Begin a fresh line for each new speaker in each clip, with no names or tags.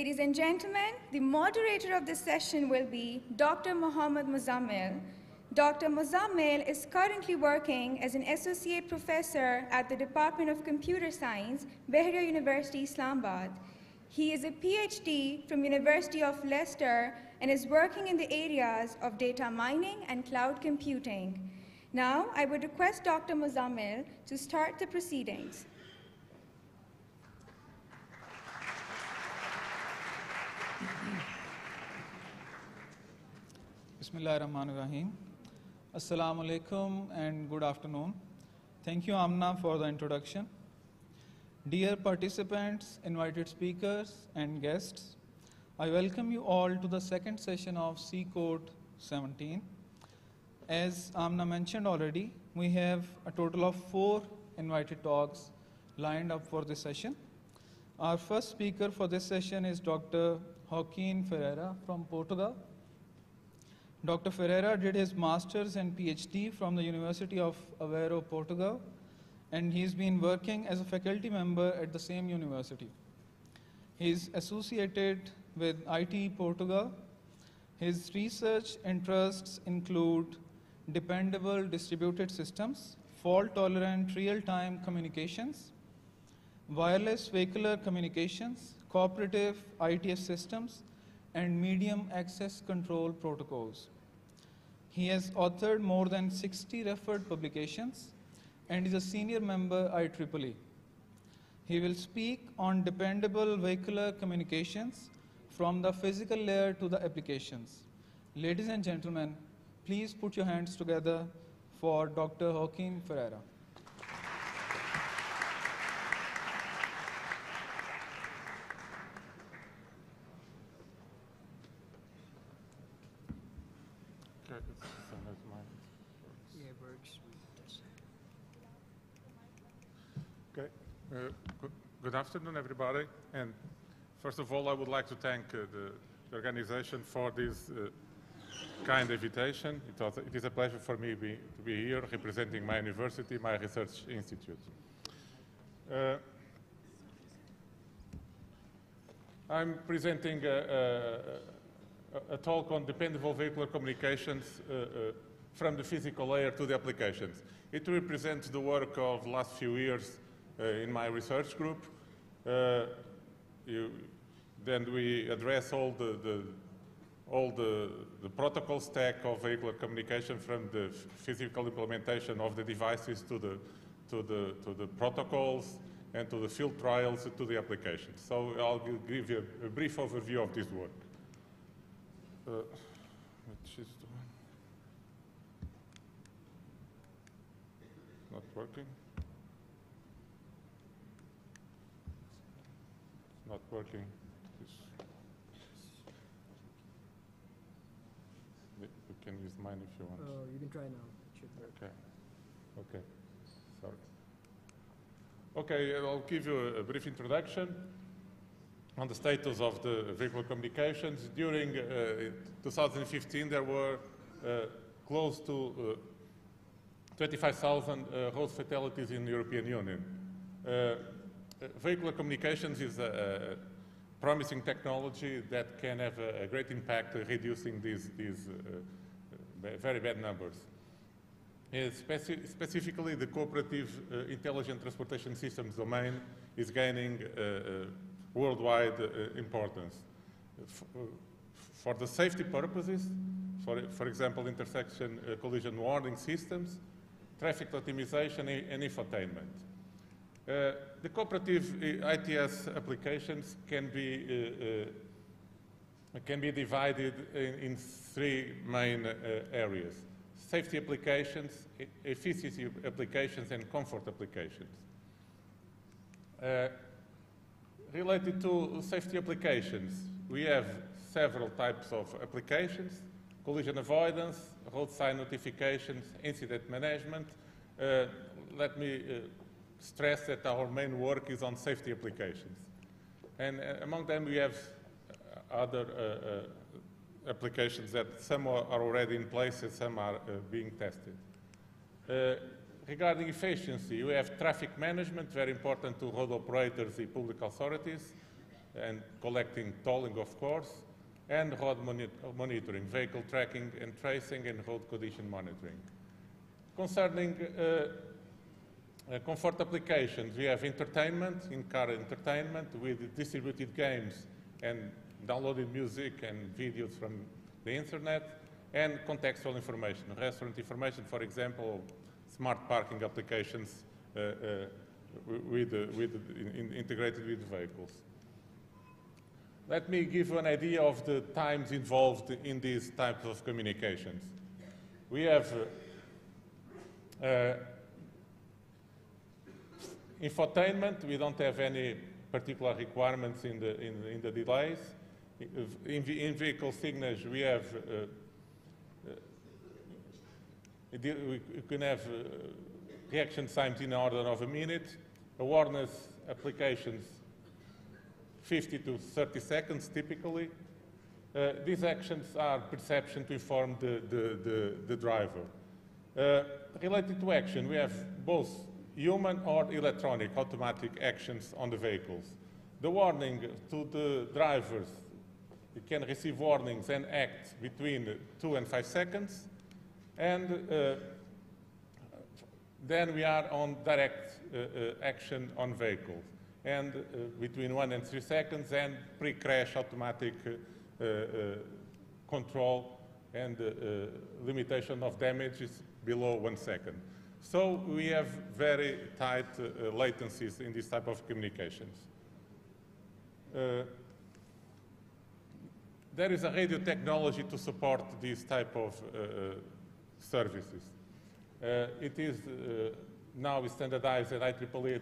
Ladies and gentlemen, the moderator of this session will be Dr. Mohammad Muzammil. Dr. Muzammil is currently working as an associate professor at the Department of Computer Science, Bahria University, Islamabad. He is a PhD from University of Leicester and is working in the areas of data mining and cloud computing. Now, I would request Dr. Muzammil to start the proceedings.
Bismillahirrahmanirrahim. Assalamu alaikum and good afternoon. Thank you, Amna, for the introduction. Dear participants, invited speakers, and guests, I welcome you all to the second session of C Code 17. As Amna mentioned already, we have a total of 4 invited talks lined up for this session. Our first speaker for this session is Dr. Joaquin Ferreira from Portugal. Dr. Ferreira did his master's and PhD from the University of Aveiro, Portugal, and he's been working as a faculty member at the same university. He's associated with IT Portugal. His research interests include dependable distributed systems, fault-tolerant real-time communications, wireless vehicular communications, cooperative ITS systems, and medium access control protocols. He has authored more than 60 referred publications and is a senior member IEEE. He will speak on dependable vehicular communications from the physical layer to the applications. Ladies and gentlemen, please put your hands together for Dr. Joaquin Ferreira.
Okay. Good afternoon, everybody. And first of all, I would like to thank the organization for this kind invitation. It is a pleasure for me to be here representing my university, my research institute. I'm presenting a talk on dependable vehicular communications from the physical layer to the applications. It represents the work of the last few years in my research group. Then we address all the protocol stack of vehicular communication, from the physical implementation of the devices to the protocols and to the field trials to the applications. So I'll give you a brief overview of this work. Which is the one? Not working. It's not working. You can use mine if you want.
Oh, you can try now. It should work.
Okay. Okay. Sorry. Okay, I'll give you a brief introduction on the status of the vehicular communications. During 2015, there were close to 25,000 road fatalities in the European Union. Vehicular communications is a promising technology that can have a great impact in reducing these very bad numbers. Specifically, the cooperative intelligent transportation systems domain is gaining worldwide importance. For the safety purposes, for example, intersection collision warning systems, traffic optimization, and infotainment. The cooperative ITS applications can be divided in 3 main areas: safety applications, efficiency applications, and comfort applications. Related to safety applications, we have several types of applications: collision avoidance, road sign notifications, incident management. Let me stress that our main work is on safety applications. And among them we have other applications that some are already in place and some are being tested. Regarding efficiency, we have traffic management, very important to road operators and public authorities. and collecting tolling, of course, and road monitoring, vehicle tracking and tracing, and road condition monitoring. Concerning comfort applications, we have entertainment, in-car entertainment with distributed games and downloaded music and videos from the internet, and contextual information, restaurant information, for example, smart parking applications integrated with vehicles. Let me give you an idea of the times involved in these types of communications. We have infotainment. We don't have any particular requirements in the delays. In vehicle signage, we have we can have reaction times in the order of a minute. Awareness applications, 50 to 30 seconds typically. These actions are perception to inform the driver. Related to action, we have both human or electronic automatic actions on the vehicles. The warning to the drivers, you can receive warnings and act between 2 and 5 seconds. And then we are on direct action on vehicles. And between 1 and 3 seconds, and pre-crash automatic control and limitation of damage is below 1 second. So we have very tight latencies in this type of communications. There is a radio technology to support this type of services. It is now standardized at IEEE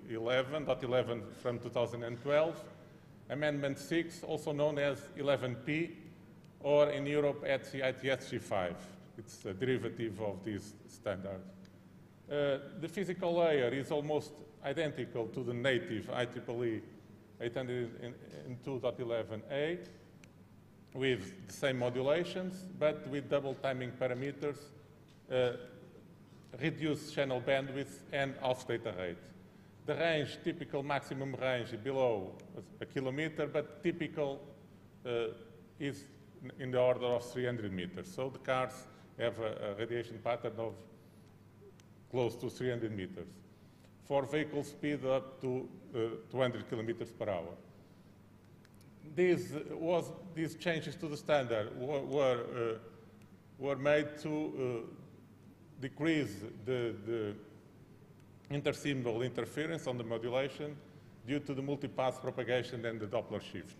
802.11.11 from 2012. Amendment 6, also known as 11P, or in Europe at ITS-G5. It's a derivative of this standard. The physical layer is almost identical to the native IEEE 802.11a, with the same modulations, but with double timing parameters, reduced channel bandwidth, and off data rate. The range, typical maximum range, below a kilometer, but typical is in the order of 300 meters. So the cars have a radiation pattern of close to 300 meters. For vehicle speed up to 200 kilometers per hour. These changes to the standard were made to decrease the intersymbol interference on the modulation due to the multipath propagation and the Doppler shift.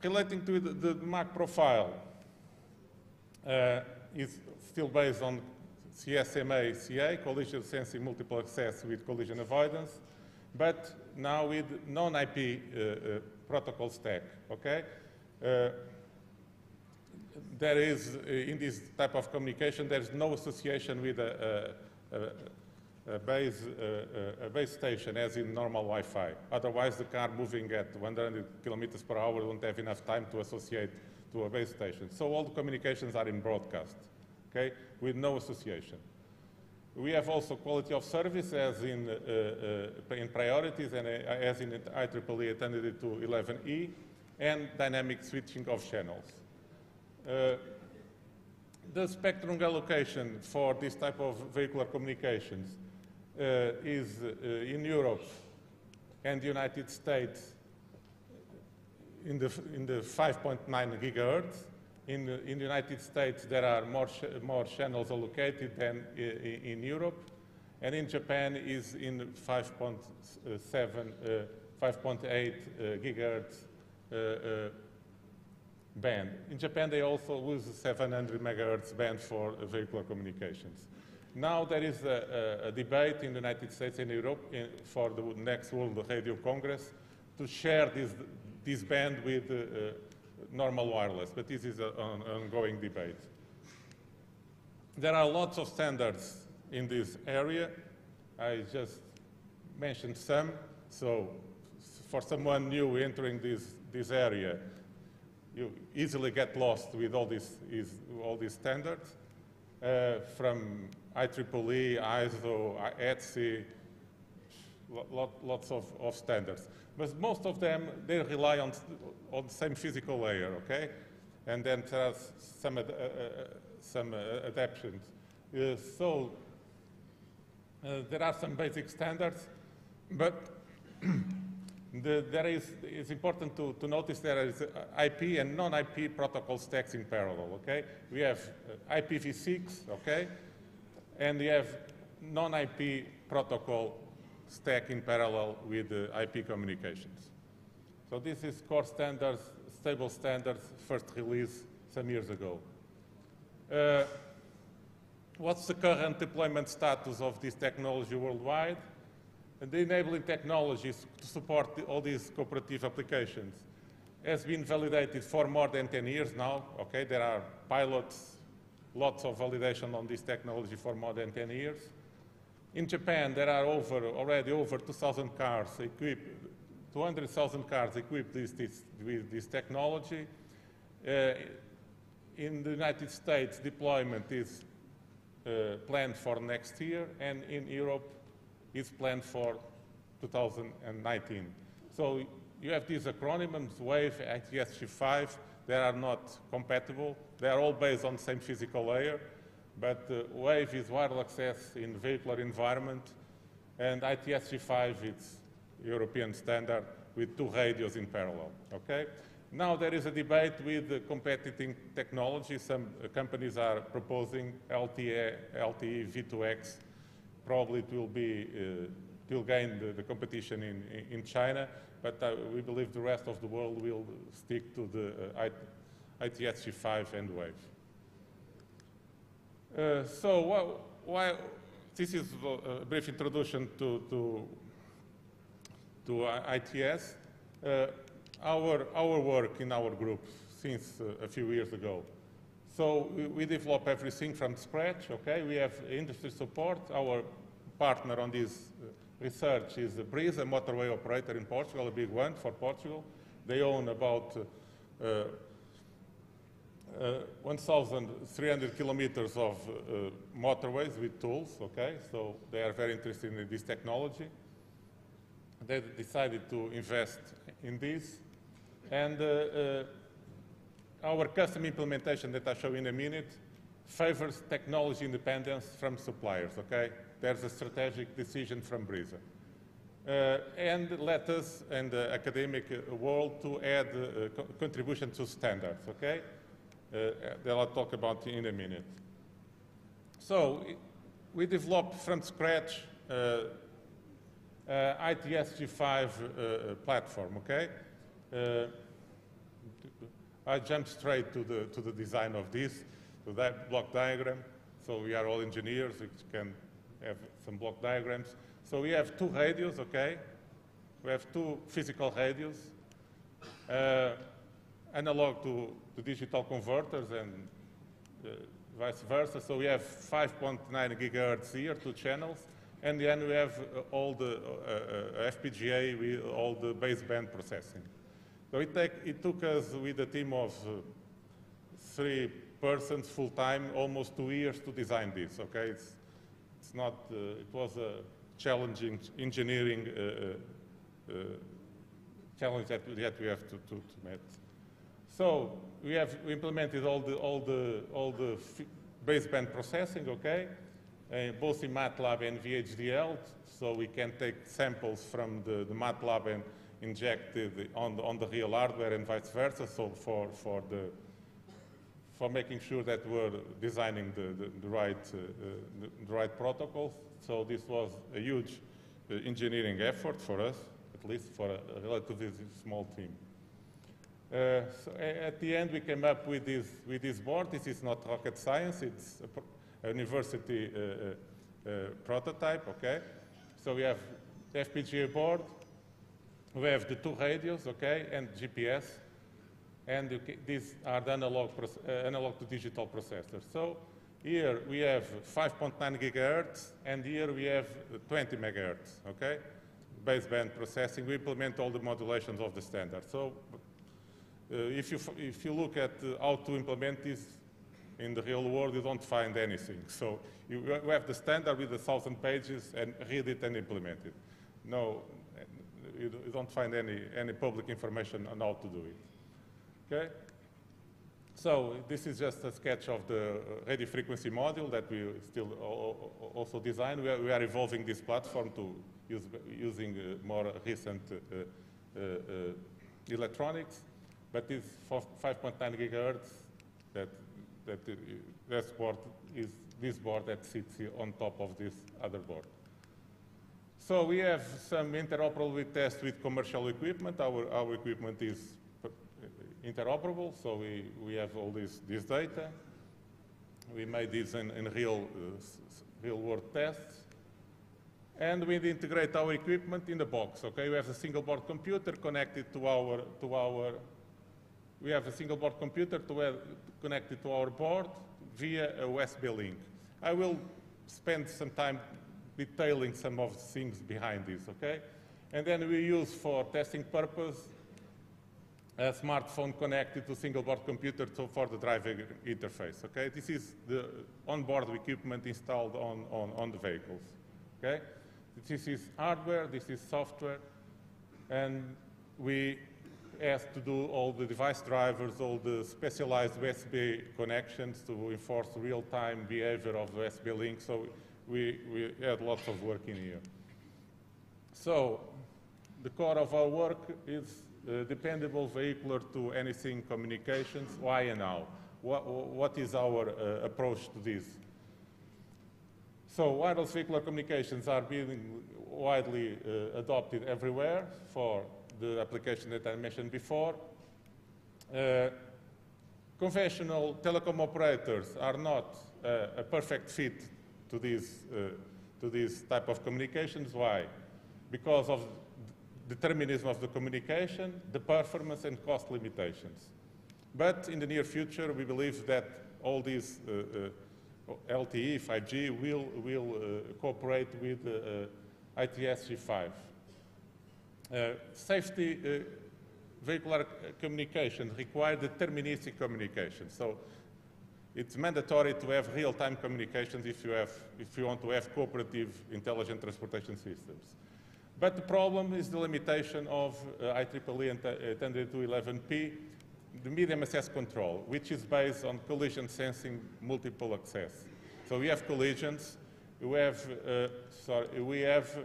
Relating to the Mach profile, is still based on CSMA-CA, collision sensing multiple access with collision avoidance, but now with non-IP protocol stack, okay? There is, in this type of communication, there is no association with a base station as in normal Wi-Fi. Otherwise, the car moving at 100 kilometers per hour won't have enough time to associate to a base station. So all the communications are in broadcast, okay, with no association. We have also quality of service as in priorities and as in IEEE 802.11e, and dynamic switching of channels. The spectrum allocation for this type of vehicular communications is in Europe and the United States in the 5.9 gigahertz. In the United States, there are more channels allocated than in Europe, and in Japan is in 5.8 gigahertz band. In Japan, they also use 700 megahertz band for vehicular communications. Now there is a debate in the United States and Europe for the next World Radio Congress to share this band with normal wireless, but this is an ongoing debate. There are lots of standards in this area. I just mentioned some. So for someone new entering this area, you easily get lost with all these standards, from IEEE, ISO, ETSI, lots of standards. But most of them, they rely on the same physical layer, okay? And then there are some adaptations. There are some basic standards, but it's important to notice there is IP and non-IP protocol stacks in parallel, okay? We have IPv6, okay? And we have non-IP protocol stack in parallel with IP communications. So this is core standards, stable standards, first release some years ago. What's the current deployment status of this technology worldwide? And the enabling technologies to support all these cooperative applications has been validated for more than 10 years now. Okay, there are pilots, lots of validation on this technology for more than 10 years. In Japan, there are already over 2,000 cars equipped, 200,000 cars equipped with this technology. In the United States, deployment is planned for next year, and in Europe, is planned for 2019. So you have these acronyms, WAVE, ITSG5, they are not compatible. They are all based on the same physical layer, but WAVE is wireless access in vehicular environment, and ITSG5 is European standard with 2 radios in parallel, okay? Now there is a debate with competing technology. Some companies are proposing LTE V2X. Probably it will gain the competition in China, but we believe the rest of the world will stick to the ITSG5 and WAVE. So this is a brief introduction to ITS. Our work in our group since a few years ago. So we develop everything from scratch, okay? We have industry support. Our partner on this research is Brisa, a motorway operator in Portugal, a big one for Portugal. They own about 1,300 kilometers of motorways with tools, okay? So they are very interested in this technology. They decided to invest in this. And our custom implementation that I show in a minute favors technology independence from suppliers, okay? There's a strategic decision from Brisa. And let us and the academic world to add contribution to standards, okay? That I'll talk about in a minute. So we developed from scratch ITSG5 platform, okay? I jump straight to the design of this, to that block diagram. So we are all engineers, we can have some block diagrams. So we have 2 radios, okay? We have 2 physical radios, analog to digital converters and vice versa. So we have 5.9 gigahertz here, 2 channels, and then we have all the FPGA with all the baseband processing. So it took us, with a team of 3 persons full-time, almost 2 years to design this, okay? It's not, it was a challenging engineering challenge that we have to meet. So we implemented all the baseband processing, okay? Both in MATLAB and VHDL, so we can take samples from the MATLAB and inject it on the real hardware and vice versa. So for making sure that we're designing the right protocols. So this was a huge engineering effort for us, at least for a relatively small team. So at the end, we came up with this board. This is not rocket science. It's a university prototype, okay? So we have the FPGA board. We have the 2 radios, okay, and GPS. And these are the analog to digital processors. So here we have 5.9 gigahertz, and here we have 20 megahertz, okay? Baseband processing. We implement all the modulations of the standard. So if you look at how to implement this in the real world, you don't find anything. So you have the standard with 1,000 pages and read it and implement it. no, you don't find any public information on how to do it. Okay? So this is just a sketch of the radio frequency module that we still also design. We are evolving this platform to using more recent electronics, but it's for 5.9 gigahertz. This board is this board that sits here on top of this other board. So we have some interoperability tests with commercial equipment. Our equipment is interoperable, so we have all this data. We made this in real world tests. And we integrate our equipment in the box, okay? We have a single board computer connected we have a single board computer connected to our board via a USB link. I will spend some time detailing some of the things behind this, okay? And then we use for testing purpose a smartphone connected to single board computer for the driver interface, okay? This is the onboard equipment installed on the vehicles, okay? This is hardware, this is software, and we have to do all the device drivers, all the specialized USB connections to enforce real-time behavior of the USB link, so we had lots of work in here. So the core of our work is dependable vehicular to anything communications. Why and how? What is our approach to this? So wireless vehicular communications are being widely adopted everywhere for the application that I mentioned before. Conventional telecom operators are not a perfect fit to this type of communications. Why? Because of determinism of the communication, the performance and cost limitations. But in the near future, we believe that all these LTE, 5G will cooperate with ITS-G5. Safety vehicular communication require deterministic communication. So it's mandatory to have real-time communications if you want to have cooperative intelligent transportation systems. But the problem is the limitation of IEEE and 102.11p, the medium access control, which is based on collision sensing multiple access. So we have collisions, we have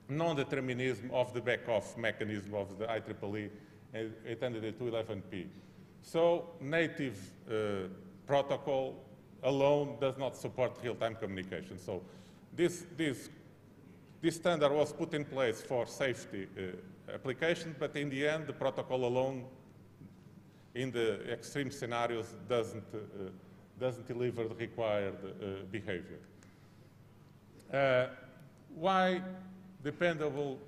non-determinism of the back-off mechanism of the IEEE and 802.11p. So native protocol alone does not support real-time communication. So this standard was put in place for safety applications, but in the end, the protocol alone, in the extreme scenarios, doesn't deliver the required behavior. Why dependable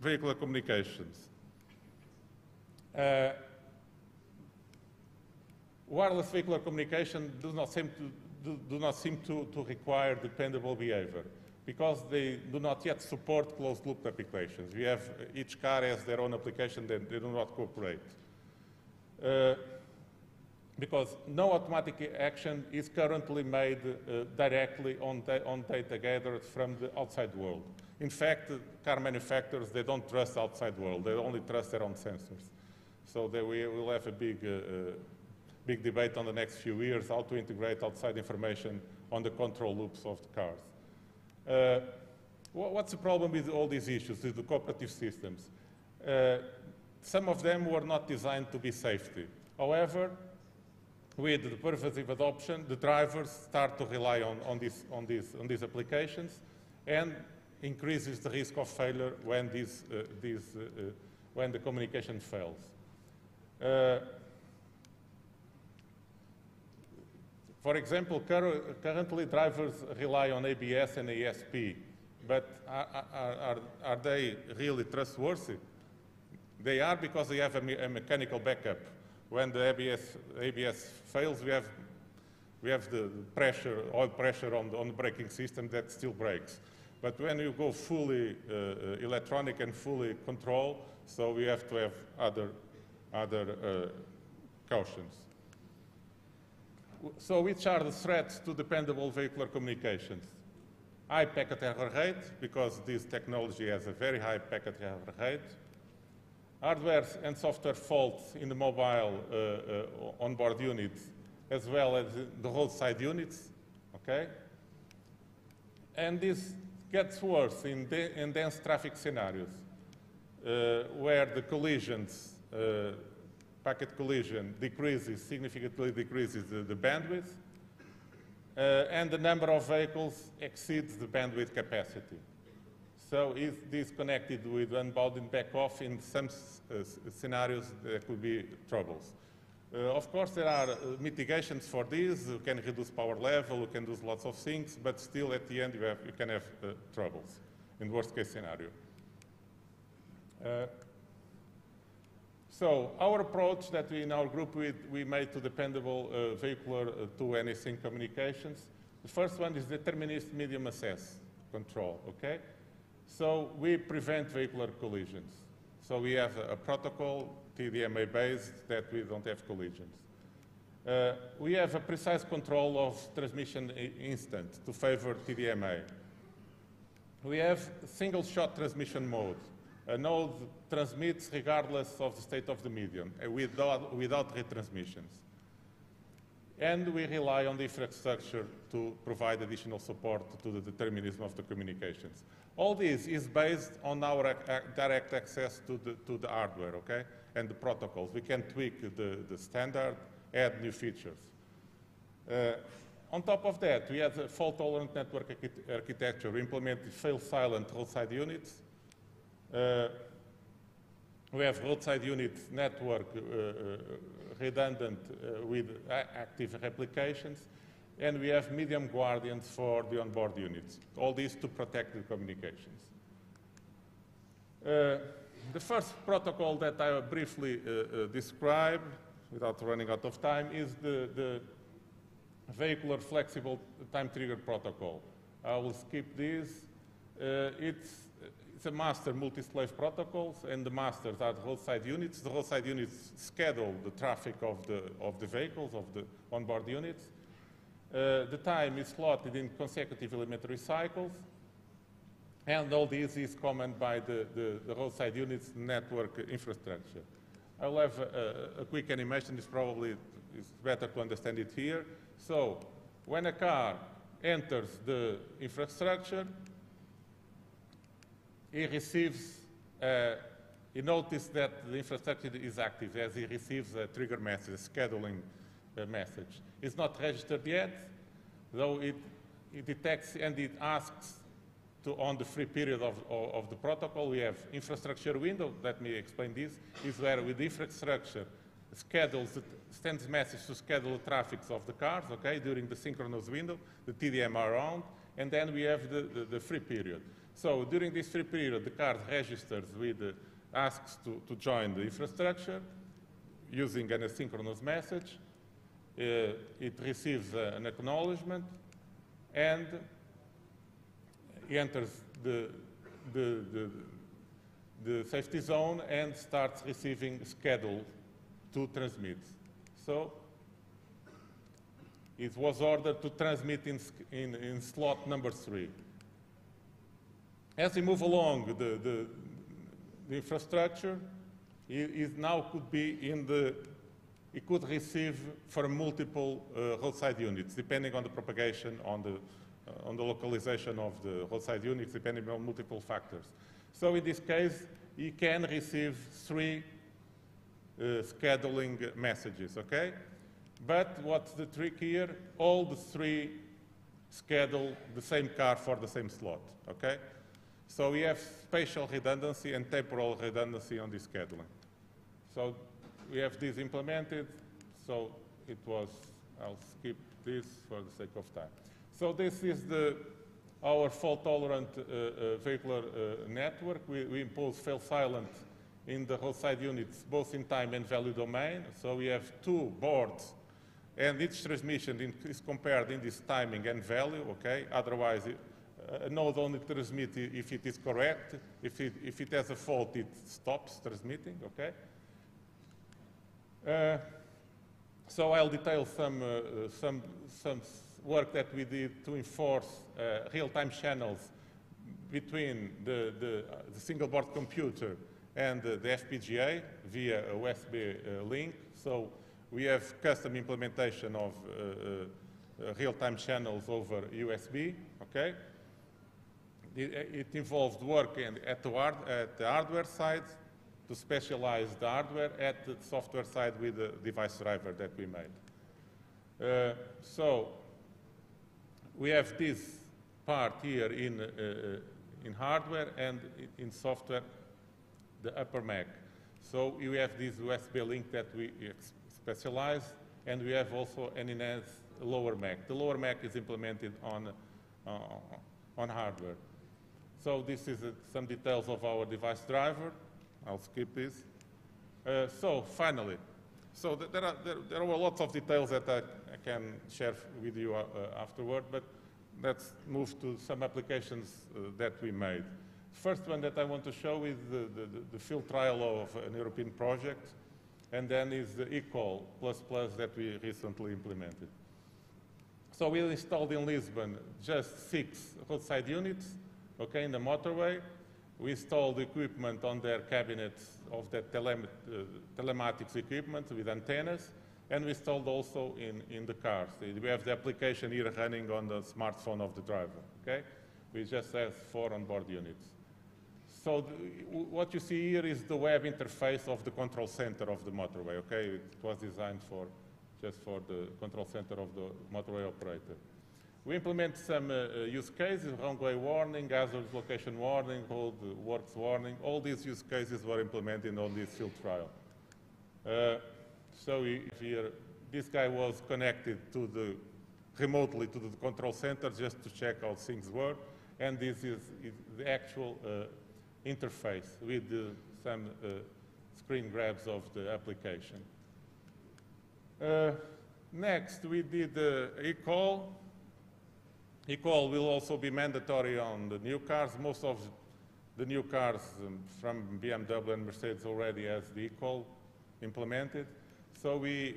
vehicular communications? Wireless vehicular communication do not seem to require dependable behavior because they do not yet support closed-loop applications. We have each car has their own application that they do not cooperate. Because no automatic action is currently made directly on data gathered from the outside world. In fact, car manufacturers, they don't trust the outside world. They only trust their own sensors. So we will have a big debate on the next few years how to integrate outside information on the control loops of the cars. What's the problem with all these issues, with the cooperative systems? Some of them were not designed to be safety. However, with the pervasive adoption, the drivers start to rely on these applications and increases the risk of failure when the communication fails. For example, currently drivers rely on ABS and ASP, but are they really trustworthy? They are because they have a mechanical backup. When the ABS fails, we have the pressure, oil pressure on the braking system that still brakes. But when you go fully electronic and fully control, so we have to have other cautions. So which are the threats to dependable vehicular communications? high packet error rate, because this technology has a very high packet error rate. Hardware and software faults in the mobile onboard units, as well as the roadside units, okay? And this gets worse in dense traffic scenarios, where the collisions, packet collision significantly decreases the bandwidth, and the number of vehicles exceeds the bandwidth capacity. So if this connected with unbounded backoff, in some scenarios there could be troubles. Of course, there are mitigations for this. You can reduce power level, you can do lots of things, but still at the end you can have troubles in worst case scenario. So our approach that we in our group we made to dependable vehicular to anything communications. The first one is deterministic medium access control, okay? So we prevent vehicular collisions. So we have a protocol, TDMA based, that we don't have collisions. We have a precise control of transmission instant to favor TDMA. We have single shot transmission mode. A node transmits regardless of the state of the medium, without retransmissions. And we rely on the infrastructure to provide additional support to the determinism of the communications. All this is based on our direct access to the hardware, okay, and the protocols. We can tweak the standard, add new features. On top of that, we have a fault-tolerant network architecture. We implemented fail-silent roadside units. We have roadside unit network redundant with active replications, and we have medium guardians for the onboard units. All this to protect the communications. The first protocol that I briefly describe, without running out of time, is the vehicular flexible time trigger protocol. I will skip this. It's a master multi-slave protocols, and the masters are the roadside units. The roadside units schedule the traffic of the vehicles, of the onboard units. The time is slotted in consecutive elementary cycles, and all this is command by the roadside units network infrastructure. I'll have a quick animation. It's probably better to understand it here. So when a car enters the infrastructure, he receives, he notices that the infrastructure is active as he receives a trigger message, a scheduling message. It's not registered yet, though it detects and it asks on the free period of the protocol. We have infrastructure window. Let me explain this. Is where with infrastructure sends message to schedule the traffic of the cars, okay, during the synchronous window, the TDMA round, and then we have the free period. So during this free period, the car registers with, asks to join the infrastructure using an asynchronous message. It receives an acknowledgement, and he enters the safety zone and starts receiving schedule to transmit. So it was ordered to transmit in slot number 3. As we move along the infrastructure, it now could be it could receive from multiple roadside units, depending on the propagation, on the localization of the roadside units, depending on multiple factors. So in this case, you can receive 3 scheduling messages, okay? But what's the trick here? All the 3 schedule the same car for the same slot, okay? So we have spatial redundancy and temporal redundancy on this scheduling. So we have this implemented, so it was, I'll skip this for the sake of time. So this is our fault-tolerant vehicular network. We impose fail-silent in the roadside units, both in time and value domain. So we have 2 boards, and each transmission is compared in this timing and value, okay? Otherwise, a node only transmits if it is correct. If it has a fault, it stops transmitting, okay? So I'll detail some work that we did to enforce real-time channels between the single board computer and the FPGA via a USB link. So we have custom implementation of real-time channels over USB, okay? It involved work at the hardware side to specialize the hardware, at the software side with the device driver that we made. So we have this part here in hardware, and in software, the upper Mac. So you have this USB link that we specialize, and we have also an enhanced lower Mac. The lower Mac is implemented on hardware. So this is some details of our device driver. I'll skip this. So finally, there were lots of details that I can share with you afterward, but let's move to some applications that we made. First one that I want to show is the field trial of an European project, and then is the eCall++ that we recently implemented. So we installed in Lisbon just 6 roadside units, okay, in the motorway. We installed equipment on their cabinets of that telematics equipment with antennas, and we installed also in the cars. We have the application here running on the smartphone of the driver, okay? We just have 4 onboard units. So what you see here is the web interface of the control center of the motorway, okay? It was designed just for the control center of the motorway operator. We implement some use cases: wrong-way warning, hazard location warning, road works warning. All these use cases were implemented on this field trial. So here, this guy was connected remotely to the control center just to check how things were, and this is the actual interface with some screen grabs of the application. Next, we did eCall. eCall will also be mandatory on the new cars. Most of the new cars from BMW and Mercedes already has the eCall implemented. So we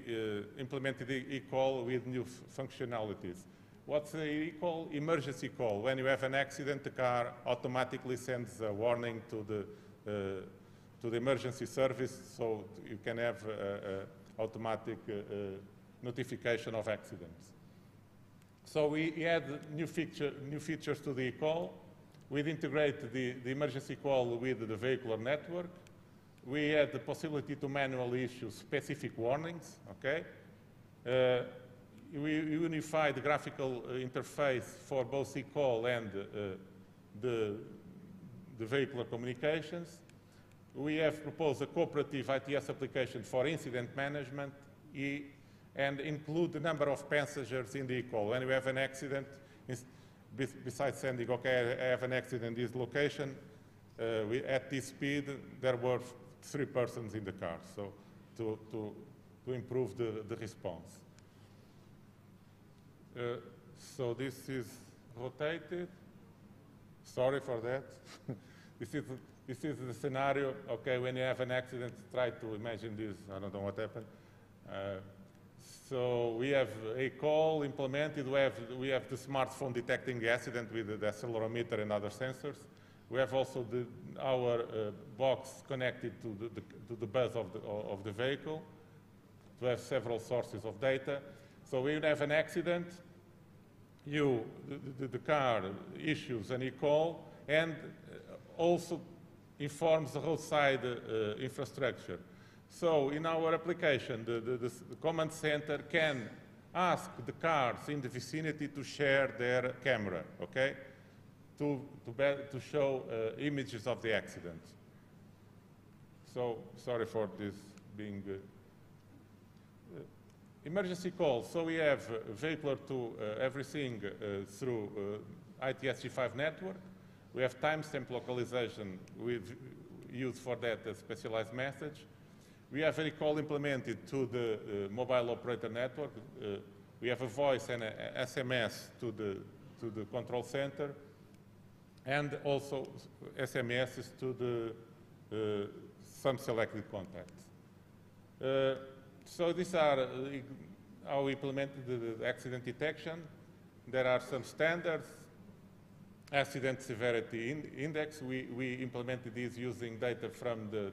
implemented the eCall with new functionalities. What's the eCall? Emergency call. When you have an accident, the car automatically sends a warning to the emergency service, so you can have automatic notification of accidents. So we add new features to the eCall. We integrate the emergency call with the vehicular network. We add the possibility to manually issue specific warnings, okay? We unify the graphical interface for both eCall and the vehicular communications. We have proposed a cooperative ITS application for incident management and include the number of passengers in the eCall. When we have an accident, besides sending, okay, I have an accident in this location, at this speed, there were 3 persons in the car, so to improve the response. So this is rotated. Sorry for that. This is the scenario. Okay, when you have an accident, try to imagine this. I don't know what happened. So we have a call implemented. We have the smartphone detecting the accident with the accelerometer and other sensors. We have also our box connected to the bus of the vehicle to have several sources of data. So when you have an accident, the car issues an eCall and also informs the roadside infrastructure. So in our application, the command center can ask the cars in the vicinity to share their camera, okay, to show images of the accident. So sorry for this being emergency calls. So we have vehicular to everything through ITSG5 network. We have timestamp localization used for that as specialized message. We have a call implemented to the mobile operator network. We have a voice and a SMS to the control center, and also SMSs to some selected contacts. So these are how we implemented the accident detection. there are some standards. Accident severity index, we implemented these using data from the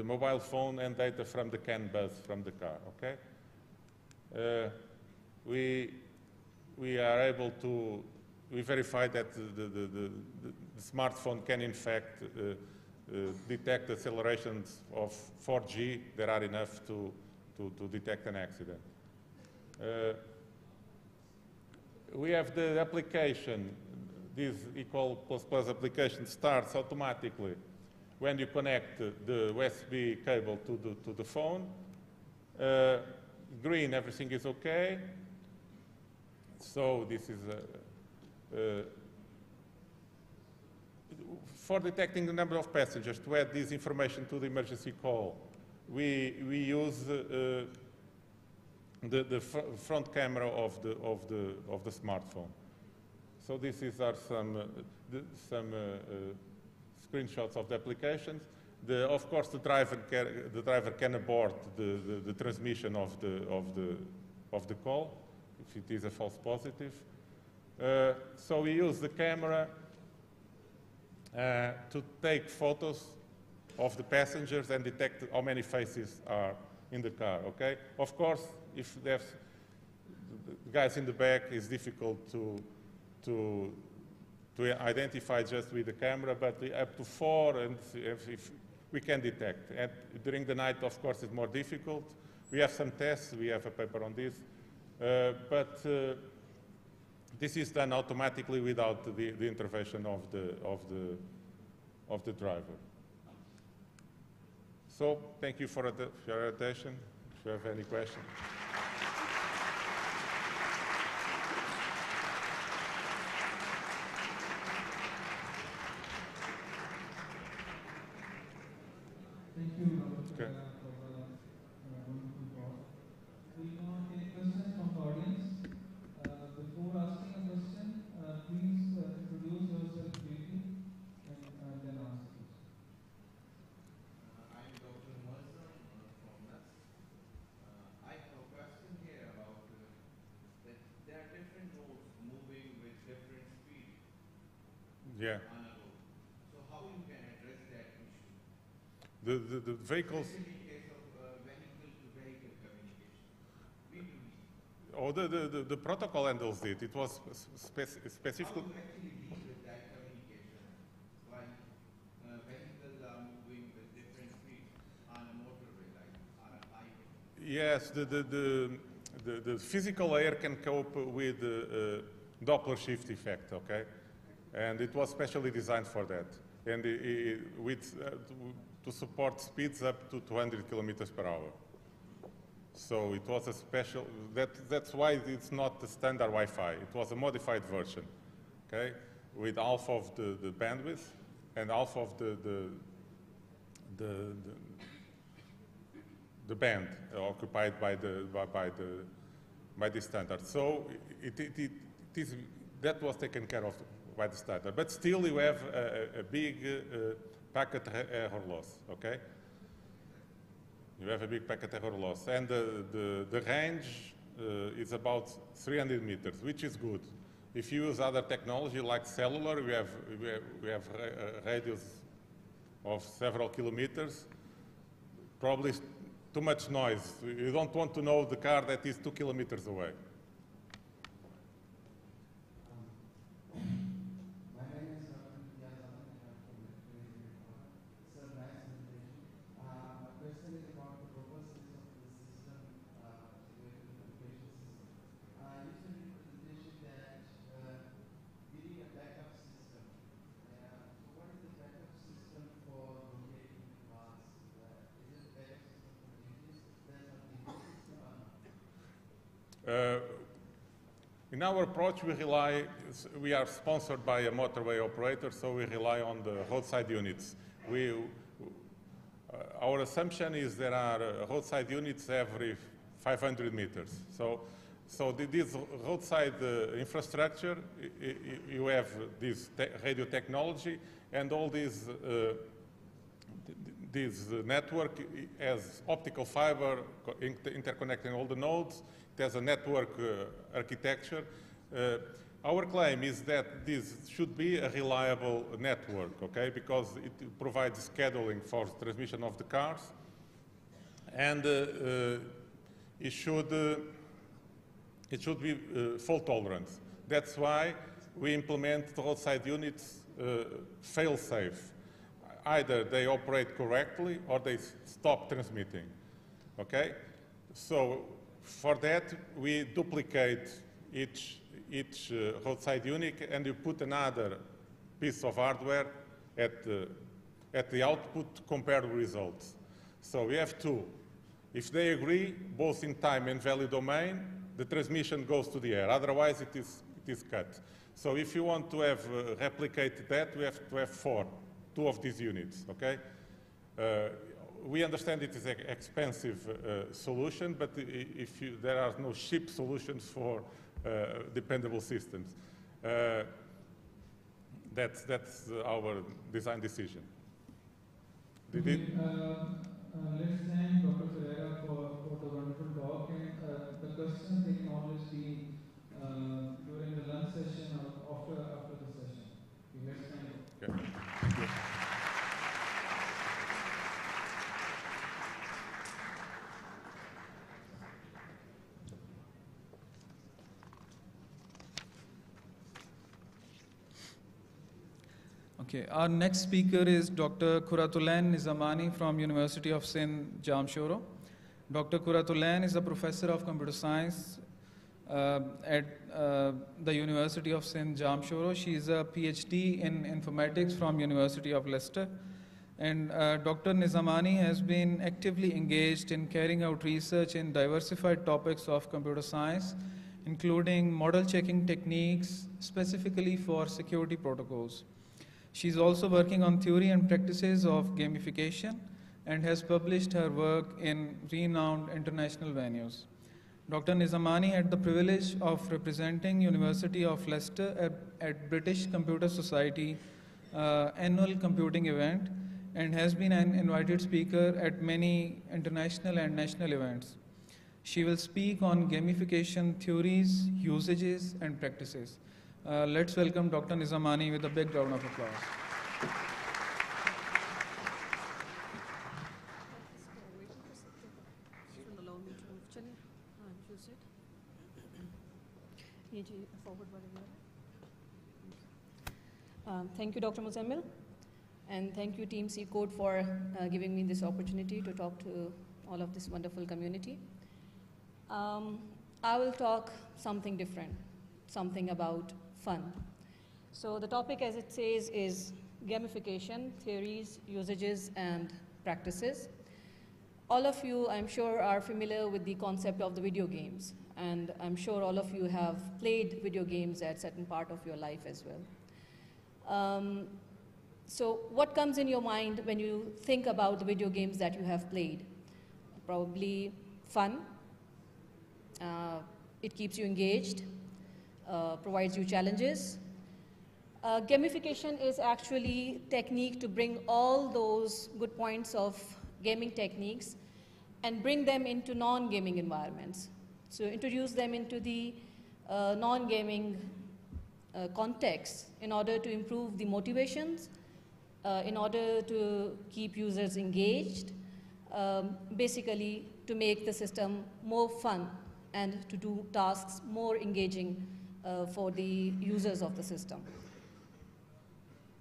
mobile phone and data from the CAN bus from the car, okay? We are able to, we verify that the smartphone can in fact detect accelerations of 4G that are enough to detect an accident. We have the application. This equal plus application starts automatically when you connect the USB cable to the phone. Green, everything is okay. So this is for detecting the number of passengers. To add this information to the emergency call, we use the front camera of the smartphone. So these are some screenshots of the applications. Of course, the driver can abort the transmission of the call if it is a false positive. So we use the camera to take photos of the passengers and detect how many faces are in the car. Okay. Of course, if there's the guys in the back, it's difficult to identify just with the camera, but up to 4, and if we can detect. And during the night, of course, it's more difficult. We have some tests. We have a paper on this, but this is done automatically without the intervention of the driver. So, thank you for your attention. If you have any questions.
Thank you, Dr.
Okay.
For the wonderful talk. We now take questions from the audience. Before asking a question, please introduce yourself briefly and then ask the question.
I'm Dr. Muazzam from NUS. I have a question here about that there are different roads moving with different speed
Yeah.
on a road. So how you can address that issue?
The vehicles.
Especially in case of vehicle-to-vehicle communication. B2B.
Oh, the protocol handles it. It was specific.
How you actually deal with that communication while vehicles are moving with different speeds on a motorway, like on a highway?
Yes, the physical layer can cope with the Doppler shift effect, okay? And it was specially designed for that. And to support speeds up to 200 kilometers per hour. So it was a special, that's why it's not the standard Wi-Fi. It was a modified version, okay? With half of the bandwidth and half of the band occupied by the standard. So that was taken care of by the standard. But still, you have a big packet error loss. Okay, you have a big packet error loss, and the range is about 300 meters, which is good. If you use other technology like cellular, we have a radius of several kilometers. Probably too much noise. You don't want to know the car that is 2 kilometers away. In our approach, we are sponsored by a motorway operator, so we rely on the roadside units. Our assumption is there are roadside units every 500 meters. So this roadside infrastructure, you have this radio technology, and all this network has optical fiber interconnecting all the nodes. It has a network architecture. Our claim is that this should be a reliable network, okay, because it provides scheduling for transmission of the cars, and it should be fault tolerant. That's why we implement the roadside units fail-safe. Either they operate correctly or they stop transmitting, okay? So for that, we duplicate each roadside unit, and you put another piece of hardware at the output to compare the results. So we have two. If they agree, both in time and value domain, the transmission goes to the air. Otherwise, it is cut. So if you want to have replicate that, we have to have two of these units, okay? We understand it is an expensive solution, but there are no cheap solutions for dependable systems. That's our design decision.
Let's thank Dr. Ferreira for the wonderful talk, and the questions they can always be during the lunch session or after the session. Let's thank you.
Okay. Thank you.
Okay, our next speaker is Dr. Kuratulan Nizamani from University of Sindh, Jamshoro. Dr. Kuratulan is a professor of computer science at the University of Sindh, Jamshoro. She is a PhD in informatics from University of Leicester. And Dr. Nizamani has been actively engaged in carrying out research in diversified topics of computer science, including model checking techniques, specifically for security protocols. She is also working on theory and practices of gamification and has published her work in renowned international venues. Dr. Nizamani had the privilege of representing University of Leicester at British Computer Society annual computing event, and has been an invited speaker at many international and national events. She will speak on gamification theories, usages, and practices. Let's welcome Dr. Nizamani with a big round of applause.
Thank you, Dr. Muzammil, and thank you, Team C Code, for giving me this opportunity to talk to all of this wonderful community. I will talk something different, something about fun. So the topic, as it says, is gamification, theories, usages, and practices. All of you, I'm sure, are familiar with the concept of the video games, and I'm sure all of you have played video games at a certain part of your life as well. So what comes in your mind when you think about the video games that you have played? Probably fun. It keeps you engaged, provides you challenges. Gamification is actually a technique to bring all those good points of gaming techniques and bring them into non-gaming environments. So introduce them into the non-gaming context in order to improve the motivations, in order to keep users engaged, basically to make the system more fun and to do tasks more engaging for the users of the system.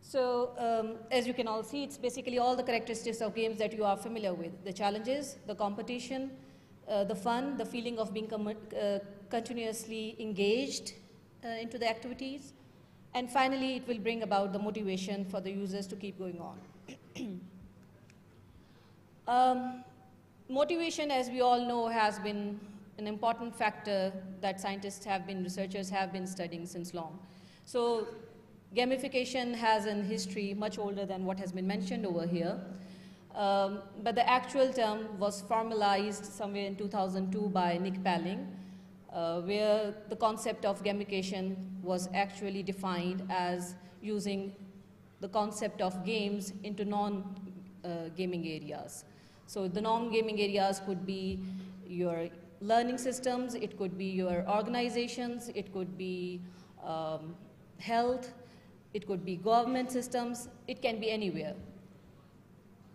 So as you can all see, it's basically all the characteristics of games that you are familiar with: the challenges, the competition, the fun, the feeling of being continuously engaged into the activities, and finally it will bring about the motivation for the users to keep going on. Motivation, as we all know, has been an important factor that scientists have been, researchers have been studying since long. So gamification has a history much older than what has been mentioned over here. But the actual term was formalized somewhere in 2002 by Nick Palling, where the concept of gamification was actually defined as using the concept of games into non-gaming areas. So the non-gaming areas could be your learning systems, it could be your organizations, it could be health, it could be government systems, it can be anywhere.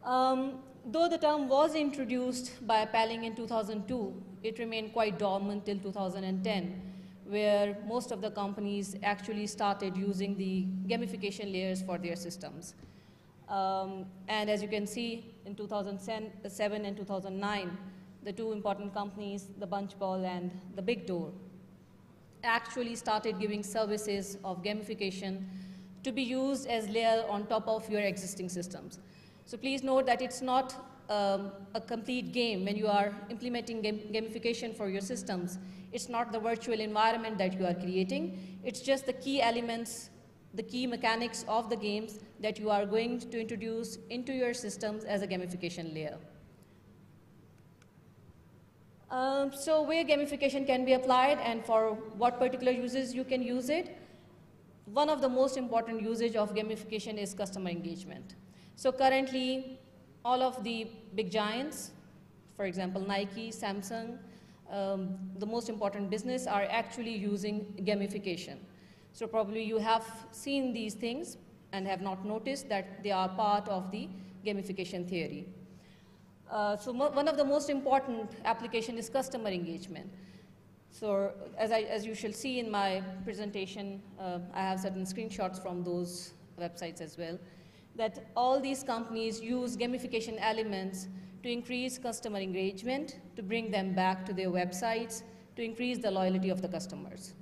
Though the term was introduced by Palling in 2002, it remained quite dormant till 2010, where most of the companies actually started using the gamification layers for their systems. And as you can see, in 2007 and 2009, the two important companies, the Bunch Ball and the Big Door, actually started giving services of gamification to be used as layer on top of your existing systems. So please note that it's not a complete game when you are implementing gamification for your systems. It's not the virtual environment that you are creating. It's just the key elements, the key mechanics of the games that you are going to introduce into your systems as a gamification layer. So where gamification can be applied and for what particular uses you can use it. One of the most important usage of gamification is customer engagement. So currently, all of the big giants, for example, Nike, Samsung, the most important business are actually using gamification. So probably you have seen these things and have not noticed that they are part of the gamification theory. So one of the most important application is customer engagement. So as you shall see in my presentation, I have certain screenshots from those websites as well, that all these companies use gamification elements to increase customer engagement, to bring them back to their websites, to increase the loyalty of the customers.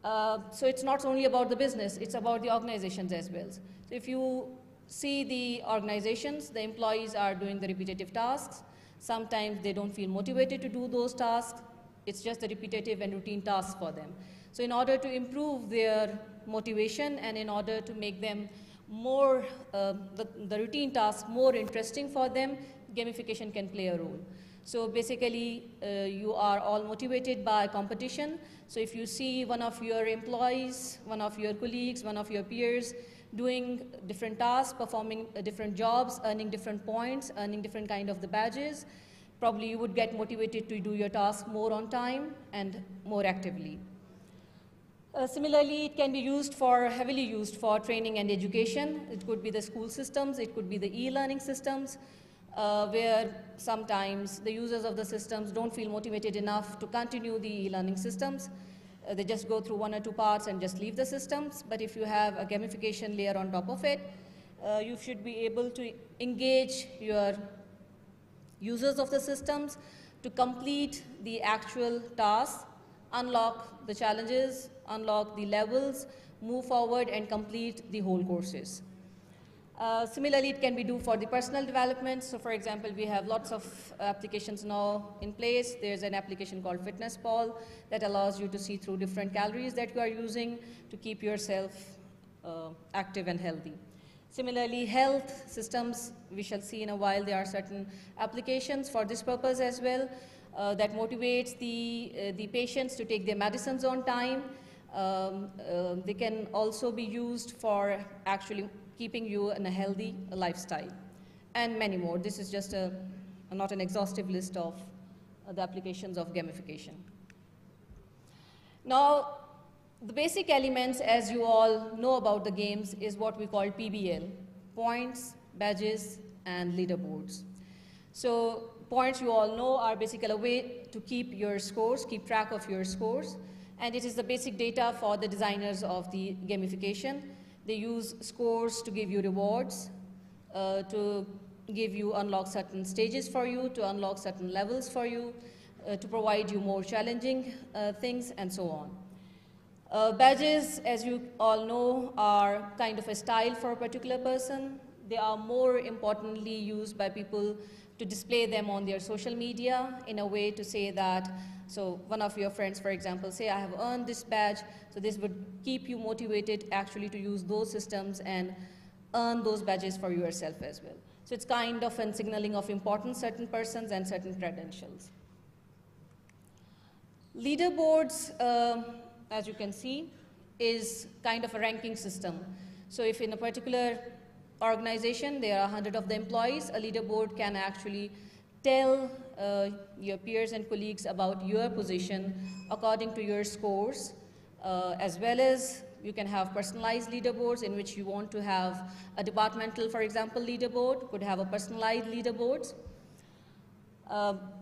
So it's not only about the business, it's about the organizations as well. So if you see the organizations, the employees are doing the repetitive tasks. Sometimes they don't feel motivated to do those tasks. It's just the repetitive and routine tasks for them. So in order to improve their motivation and in order to make them more, the routine tasks more interesting for them, gamification can play a role. So basically, you are all motivated by competition. So if you see one of your employees, one of your colleagues, one of your peers doing different tasks, performing different jobs, earning different points, earning different kind of the badges, probably you would get motivated to do your task more on time and more actively. Similarly, it can be heavily used for training and education. It could be the school systems, it could be the e-learning systems, where sometimes the users of the systems don't feel motivated enough to continue the e-learning systems. They just go through one or two parts and just leave the systems. But if you have a gamification layer on top of it, you should be able to engage your users of the systems to complete the actual tasks, unlock the challenges, unlock the levels, move forward and complete the whole courses. Similarly, it can be done for the personal development. So for example, we have lots of applications now in place. There's an application called Fitness Pal that allows you to see through different calories that you are using to keep yourself active and healthy. Similarly, health systems, we shall see in a while, there are certain applications for this purpose as well that motivates the patients to take their medicines on time. They can also be used for actually keeping you in a healthy lifestyle, and many more. This is just not an exhaustive list of the applications of gamification. Now, the basic elements, as you all know about the games, is what we call PBL, points, badges, and leaderboards. So points, you all know, are basically a way to keep your scores, keep track of your scores, and it is the basic data for the designers of the gamification. They use scores to give you rewards, to give you unlock certain stages for you, to unlock certain levels for you, to provide you more challenging things, and so on. Badges, as you all know, are kind of a style for a particular person. They are more importantly used by people to display them on their social media in a way to say that, so one of your friends, for example, say, I have earned this badge, so this would keep you motivated actually to use those systems and earn those badges for yourself as well. So it's kind of a signaling of importance, certain persons and certain credentials. Leaderboards, as you can see, is kind of a ranking system. So if in a particular organization there are 100 of the employees, a leaderboard can actually tell your peers and colleagues about your position according to your scores as well as you can have personalized leaderboards in which you want to have a departmental, for example, leaderboard, could have a personalized leaderboards.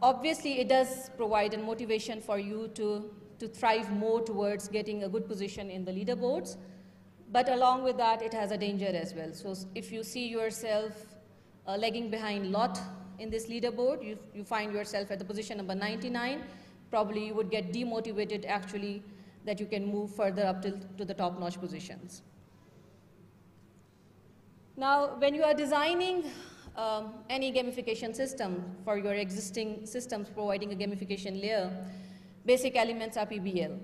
Obviously, it does provide a motivation for you to thrive more towards getting a good position in the leaderboards. But along with that, it has a danger as well. So if you see yourself lagging behind a lot in this leaderboard, you find yourself at the position number 99, probably you would get demotivated actually that you can move further up to the top-notch positions. Now, when you are designing any gamification system for your existing systems providing a gamification layer, basic elements are PBL.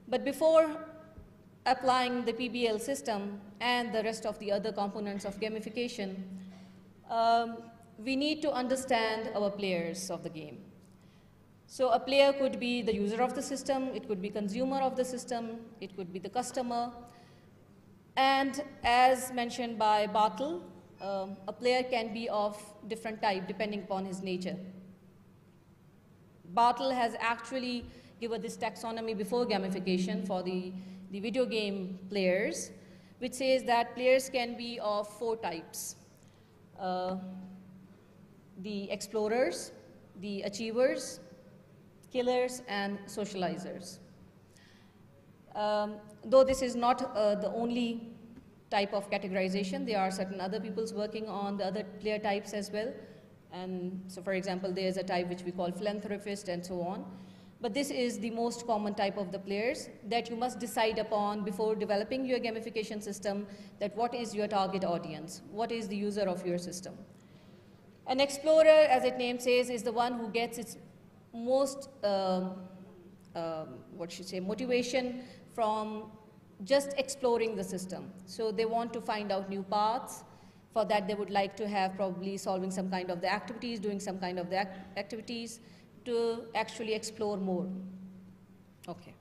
But before applying the PBL system and the rest of the other components of gamification, we need to understand our players of the game. So a player could be the user of the system, it could be consumer of the system, it could be the customer. And as mentioned by Bartle, a player can be of different type depending upon his nature. Bartle has actually given this taxonomy before gamification for the video game players, which says that players can be of 4 types. The explorers, the achievers, killers, and socializers. Though this is not the only type of categorization, there are certain other peoples working on the other player types as well. And so, for example, there's a type which we call philanthropist and so on. But this is the most common type of the players that you must decide upon before developing your gamification system, that what is your target audience, what is the user of your system. An explorer, as its name says, is the one who gets its most, motivation from just exploring the system. So they want to find out new paths. For that, they would like to have probably solving some kind of the activities, doing some kind of the activities to actually explore more. Okay.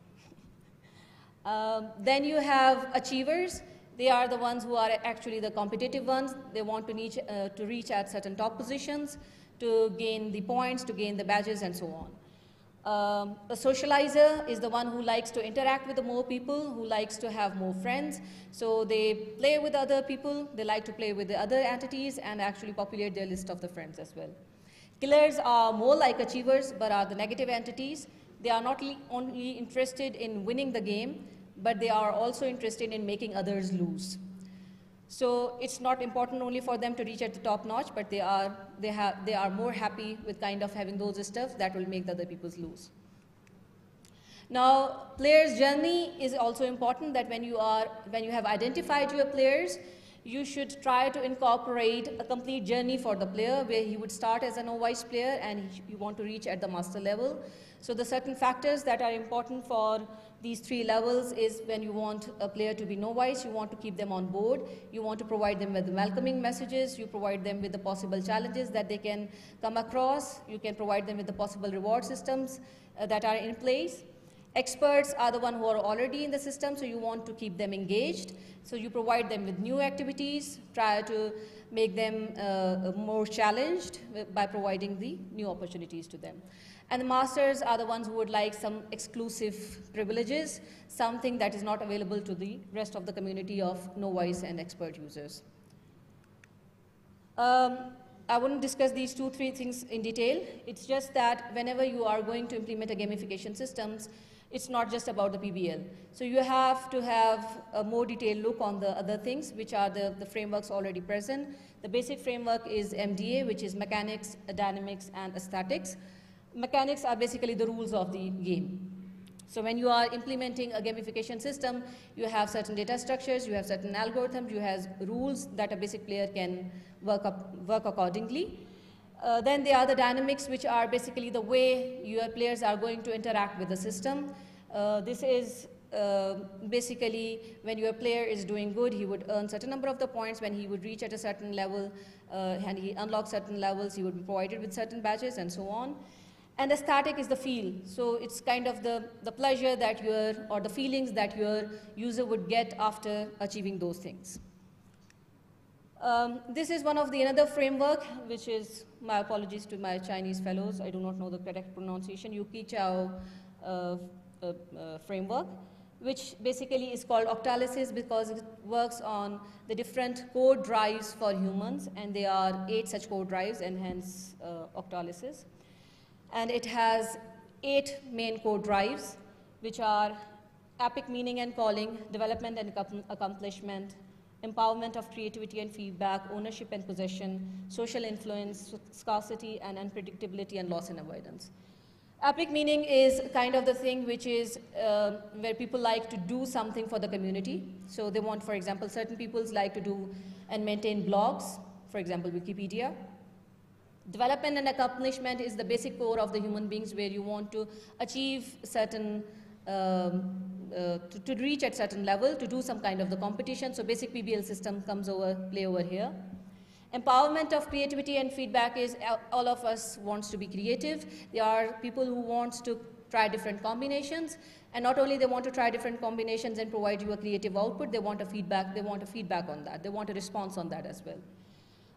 Then you have achievers. They are the ones who are actually the competitive ones. They want to reach at certain top positions, to gain the points, to gain the badges, and so on. A socializer is the one who likes to interact with the more people, who likes to have more friends. So they play with other people, they like to play with the other entities and actually populate their list of the friends as well. Killers are more like achievers, but are the negative entities. They are not only interested in winning the game, but they are also interested in making others lose. So it's not important only for them to reach at the top notch, but they are more happy with kind of having those stuff that will make the other people lose. Now, player's journey is also important, that when you have identified your players, you should try to incorporate a complete journey for the player where he would start as a novice player and you want to reach at the master level. So the certain factors that are important for these 3 levels is when you want a player to be novice, you want to keep them on board, you want to provide them with welcoming messages, you provide them with the possible challenges that they can come across, you can provide them with the possible reward systems that are in place. Experts are the ones who are already in the system, so you want to keep them engaged. So you provide them with new activities, try to make them more challenged by providing the new opportunities to them. And the masters are the ones who would like some exclusive privileges, something that is not available to the rest of the community of novice and expert users. I wouldn't discuss these 2-3 things in detail. It's just that whenever you are going to implement a gamification systems, it's not just about the PBL. So you have to have a more detailed look on the other things, which are the frameworks already present. The basic framework is MDA, which is mechanics, dynamics, and aesthetics. Mechanics are basically the rules of the game. So when you are implementing a gamification system, you have certain data structures, you have certain algorithms, you have rules that a basic player can work accordingly. Then there are the dynamics, which are basically the way your players are going to interact with the system. This is basically when your player is doing good, he would earn certain number of the points. When he would reach at a certain level and he unlocks certain levels, he would be provided with certain badges and so on. And aesthetic is the feel. So it's kind of the pleasure that or the feelings that your user would get after achieving those things. This is one of the another framework, which is, my apologies to my Chinese fellows, I do not know the correct pronunciation, Yuki Chao framework. which basically is called octalysis because it works on the different core drives for humans, and there are 8 such core drives, and hence octalysis. And it has 8 main core drives, which are epic meaning and calling, development and accomplishment, empowerment of creativity and feedback, ownership and possession, social influence, scarcity and unpredictability, and loss and avoidance. Epic meaning is kind of the thing which is where people like to do something for the community. So they want, for example, certain people like to do and maintain blogs, for example, Wikipedia. Development and accomplishment is the basic core of the human beings, where you want to achieve certain to reach at certain level, to do some kind of the competition. So basic PBL system comes play over here. Empowerment of creativity and feedback is all of us wants to be creative. There are people who wants to try different combinations, and not only they want to try different combinations and provide you a creative output, they want a feedback on that. They want a response on that as well.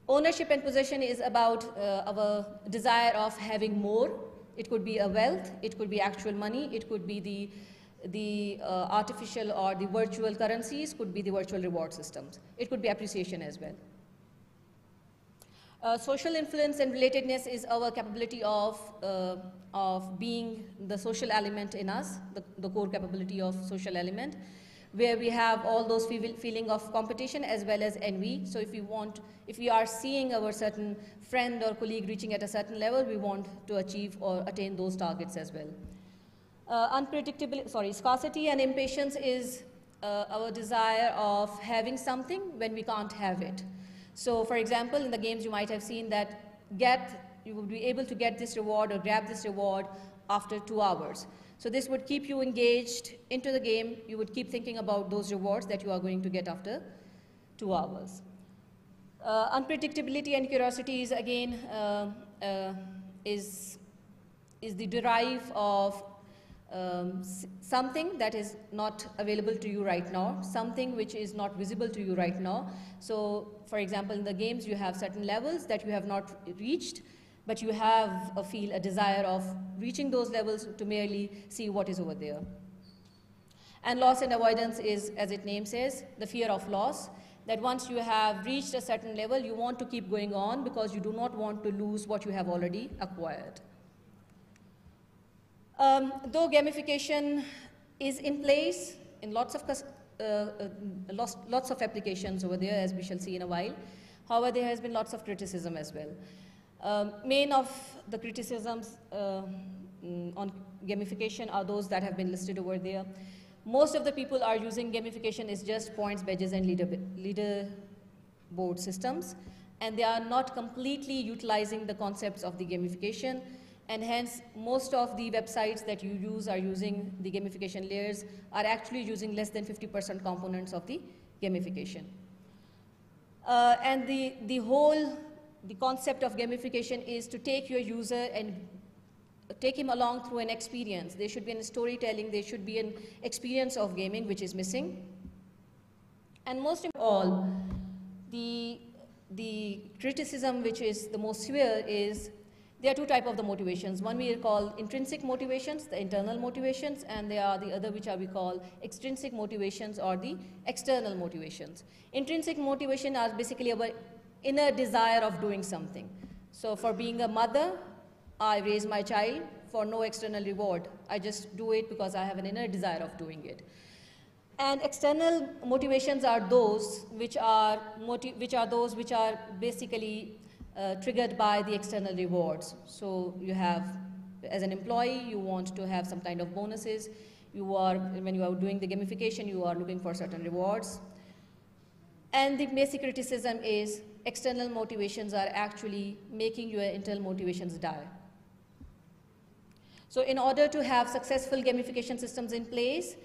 Ownership and possession is about our desire of having more. It could be a wealth, it could be actual money, it could be the artificial or the virtual currencies, could be the virtual reward systems. It could be appreciation as well. Social influence and relatedness is our capability of being the social element in us, the core capability of social element, where we have all those feeling of competition as well as envy. So if we are seeing our certain friend or colleague reaching at a certain level, we want to achieve or attain those targets as well. Scarcity and impatience is our desire of having something when we can't have it. So for example, in the games you might have seen that you would be able to get this reward or grab this reward after 2 hours. So this would keep you engaged into the game. You would keep thinking about those rewards that you are going to get after 2 hours. Unpredictability and curiosity is again is the derive of something that is not available to you right now, something which is not visible to you right now. So for example, in the games you have certain levels that you have not reached, but you have a desire of reaching those levels to merely see what is over there. And loss and avoidance is, as its name says, the fear of loss, that once you have reached a certain level, you want to keep going on because you do not want to lose what you have already acquired. Though gamification is in place in lots of applications over there, as we shall see in a while, however, there has been lots of criticism as well. Main of the criticisms on gamification are those that have been listed over there. Most of the people are using gamification is just points, badges, and leaderboard systems, and they are not completely utilizing the concepts of the gamification. And hence, most of the websites that you use are using the gamification layers are actually using less than 50% components of the gamification. And the concept of gamification is to take your user and take him along through an experience. There should be a storytelling, there should be an experience of gaming which is missing. And most of all, the criticism which is the most severe is there are 2 types of the motivations. One we call intrinsic motivations, the internal motivations, and there are the other which we call extrinsic motivations or the external motivations. Intrinsic motivation are basically our inner desire of doing something. So for being a mother, I raise my child for no external reward. I just do it because I have an inner desire of doing it. And external motivations are those which are basically triggered by the external rewards. So you have, as an employee, you want to have some kind of bonuses. When you are doing the gamification, you are looking for certain rewards. And the basic criticism is external motivations are actually making your internal motivations die. So in order to have successful gamification systems in place,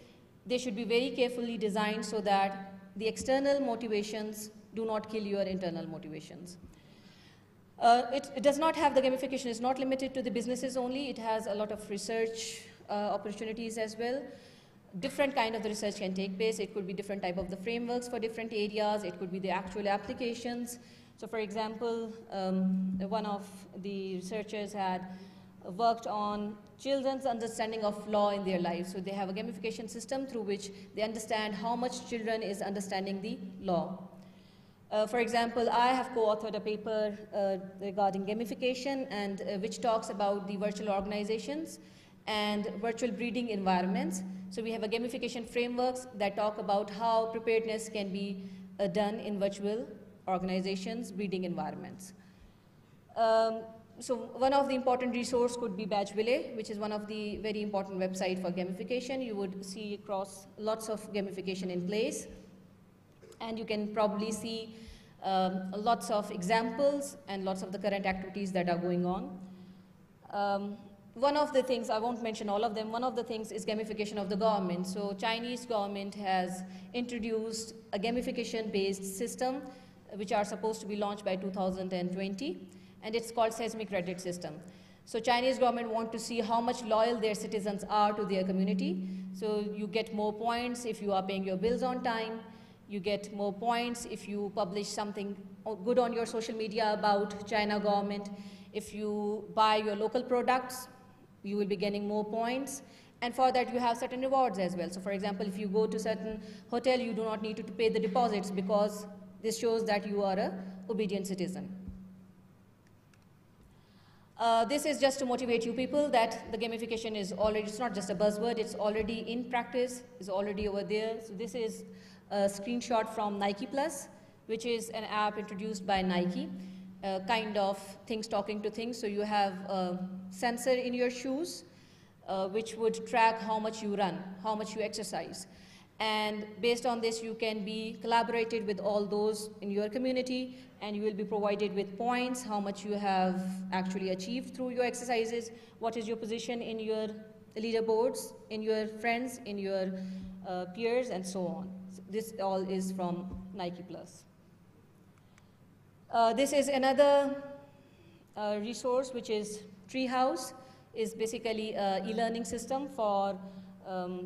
they should be very carefully designed so that the external motivations do not kill your internal motivations. It does not have, the gamification is not limited to the businesses only. It has a lot of research opportunities as well. Different kind of the research can take place. It could be different type of the frameworks for different areas. It could be the actual applications. So for example, one of the researchers had worked on children's understanding of law in their lives. So they have a gamification system through which they understand how much children is understanding the law. For example, I have co-authored a paper regarding gamification and which talks about the virtual organizations and virtual breeding environments. So we have a gamification frameworks that talk about how preparedness can be done in virtual organizations, breeding environments. So one of the important resource could be Badgeville, which is one of the very important website for gamification. You would see across lots of gamification in place. And you can probably see lots of examples and lots of the current activities that are going on. One of the things, I won't mention all of them, one of the things is gamification of the government. So Chinese government has introduced a gamification-based system which are supposed to be launched by 2020, and it's called seismic credit system. So Chinese government want to see how much loyal their citizens are to their community. So you get more points if you are paying your bills on time. You get more points if you publish something good on your social media about China government. If you buy your local products, you will be getting more points. And for that, you have certain rewards as well. So for example, if you go to certain hotel, you do not need to pay the deposits because this shows that you are an obedient citizen. This is just to motivate you people that the gamification is already, it's not just a buzzword, it's already in practice, it's already over there. So this is a screenshot from Nike Plus, which is an app introduced by Nike, kind of things talking to things. So you have a sensor in your shoes, which would track how much you run, how much you exercise. And based on this, you can be collaborated with all those in your community, and you will be provided with points, how much you have actually achieved through your exercises, what is your position in your leaderboards, in your friends, in your peers, and so on. So this all is from Nike Plus. This is another resource, which is Treehouse. Is basically an e-learning system for,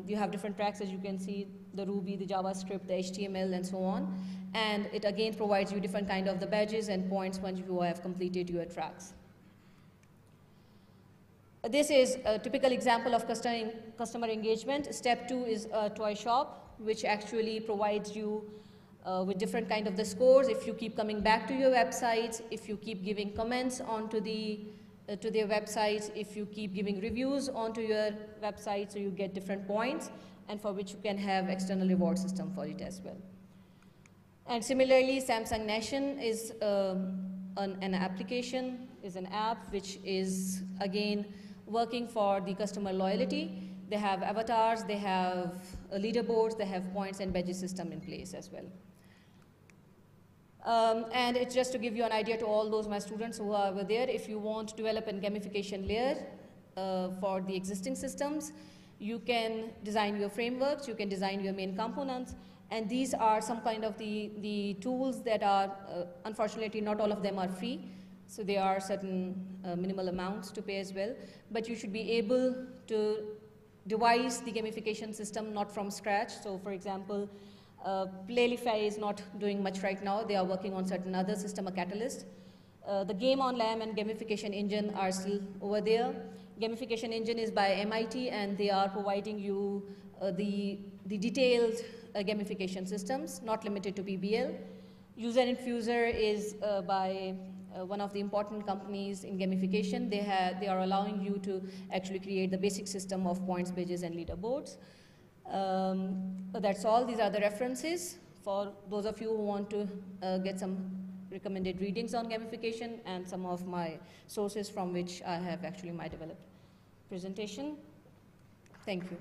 you have different tracks, as you can see, the Ruby, the JavaScript, the HTML, and so on. And it again provides you different kind of the badges and points once you have completed your tracks. This is a typical example of customer engagement. Step 2 is a toy shop, which actually provides you with different kind of the scores. If you keep coming back to your websites, if you keep giving comments onto to their websites, if you keep giving reviews onto your website, so you get different points, and for which you can have external reward system for it as well. And similarly, Samsung Nation is an application, is an app which is again working for the customer loyalty. They have avatars, they have leaderboards, they have points and badges system in place as well. And it's just to give you an idea to all those my students who are over there, if you want to develop a gamification layer for the existing systems, you can design your frameworks, you can design your main components, and these are some kind of the tools that are, unfortunately not all of them are free, so there are certain minimal amounts to pay as well, but you should be able to devise the gamification system not from scratch. So for example, Playlify is not doing much right now. They are working on certain other system, a Catalyst. The Game on Lam and Gamification Engine are still over there. Gamification Engine is by MIT, and they are providing you the detailed gamification systems, not limited to PBL. User Infuser is by one of the important companies in gamification. They are allowing you to actually create the basic system of points, badges, and leaderboards. That's all. These are the references for those of you who want to get some recommended readings on gamification, and some of my sources from which I have actually my developed presentation. Thank you.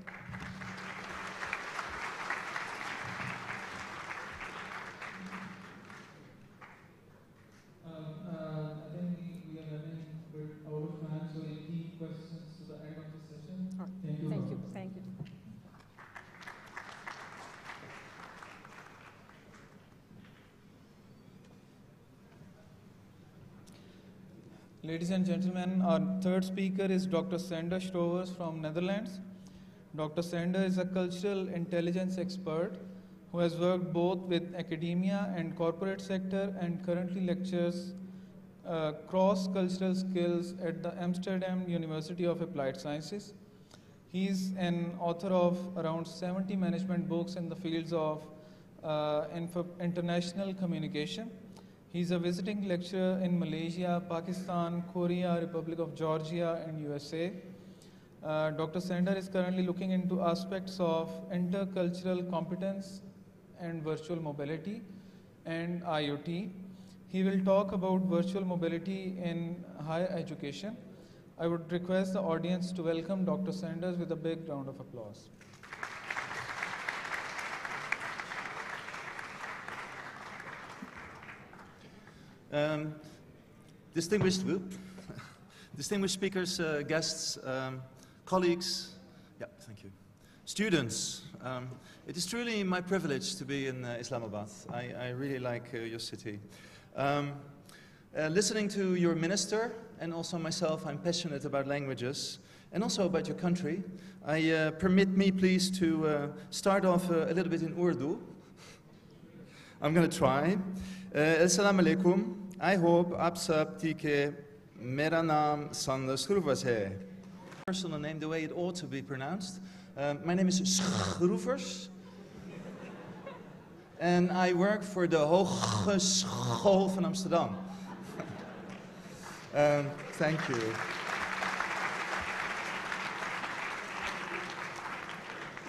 I think we are running a bit out of time, so we'll keep questions to the end of the session. Thank you.
Thank you. Thank you.
Ladies and gentlemen, our third speaker is Dr. Sander Strovers from Netherlands. Dr. Sander is a cultural intelligence expert who has worked both with academia and corporate sector, and currently lectures cross-cultural skills at the Amsterdam University of Applied Sciences. He's an author of around 70 management books in the fields of international communication. He's a visiting lecturer in Malaysia, Pakistan, Korea, Republic of Georgia, and USA. Dr. Sander is currently looking into aspects of intercultural competence and virtual mobility and IoT. He will talk about virtual mobility in higher education. I would request the audience to welcome Dr. Sanders with a big round of applause.
Distinguished speakers, guests, colleagues, thank you. Students, it is truly my privilege to be in Islamabad. I really like your city. Listening to your minister and also myself, I'm passionate about languages and also about your country. Permit me please to start off a little bit in Urdu. I'm going to try. Assalamu alaikum. I hope aap sab theek mera naam Sander Schroevers hai. Personal name the way it ought to be pronounced. My name is Schroevers. And I work for the Hogeschool van Amsterdam. Thank you.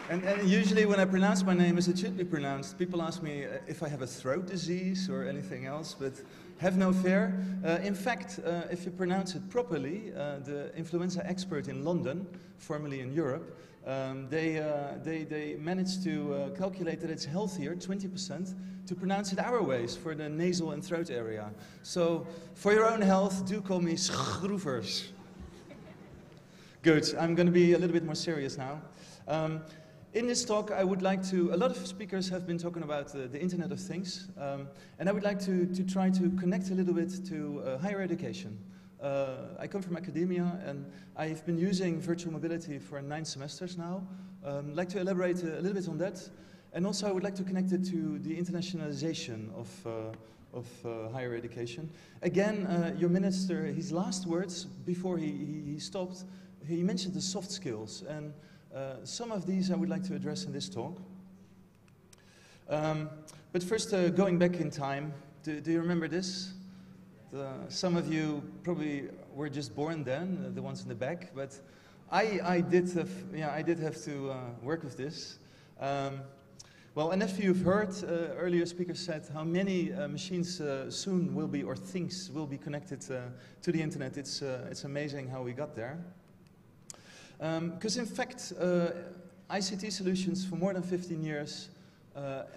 And usually when I pronounce my name as it should be pronounced, people ask me if I have a throat disease or anything else, but have no fear. In fact, if you pronounce it properly, the influenza expert in London, formerly in Europe, they managed to calculate that it's healthier, 20%, to pronounce it our ways for the nasal and throat area. So, for your own health, do call me Schroevers. Good, I'm going to be a little bit more serious now. In this talk, I would like to, a lot of speakers have been talking about the Internet of Things, and I would like to try to connect a little bit to higher education. I come from academia, and I've been using virtual mobility for 9 semesters now. I'd like to elaborate a little bit on that, and also I would like to connect it to the internationalization of higher education. Again, your minister, his last words before he stopped, he mentioned the soft skills, and some of these I would like to address in this talk. But first, going back in time, do you remember this? Some of you probably were just born then, the ones in the back, but I did have to work with this. Well, and if you've heard, earlier speakers said how many machines soon will be, or things will be connected to the internet. It's amazing how we got there. Because in fact, ICT solutions for more than 15 years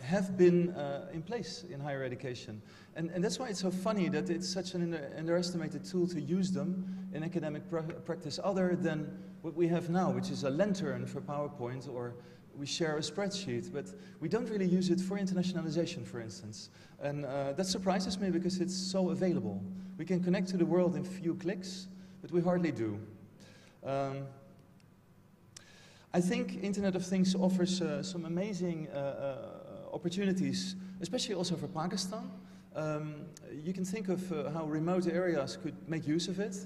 have been in place in higher education. And that's why it's so funny that it's such an underestimated tool to use them in academic practice, other than what we have now, which is a lantern for PowerPoint, or we share a spreadsheet, but we don't really use it for internationalization, for instance. And that surprises me because it's so available. We can connect to the world in few clicks, but we hardly do. I think Internet of Things offers some amazing opportunities, especially also for Pakistan. You can think of how remote areas could make use of it,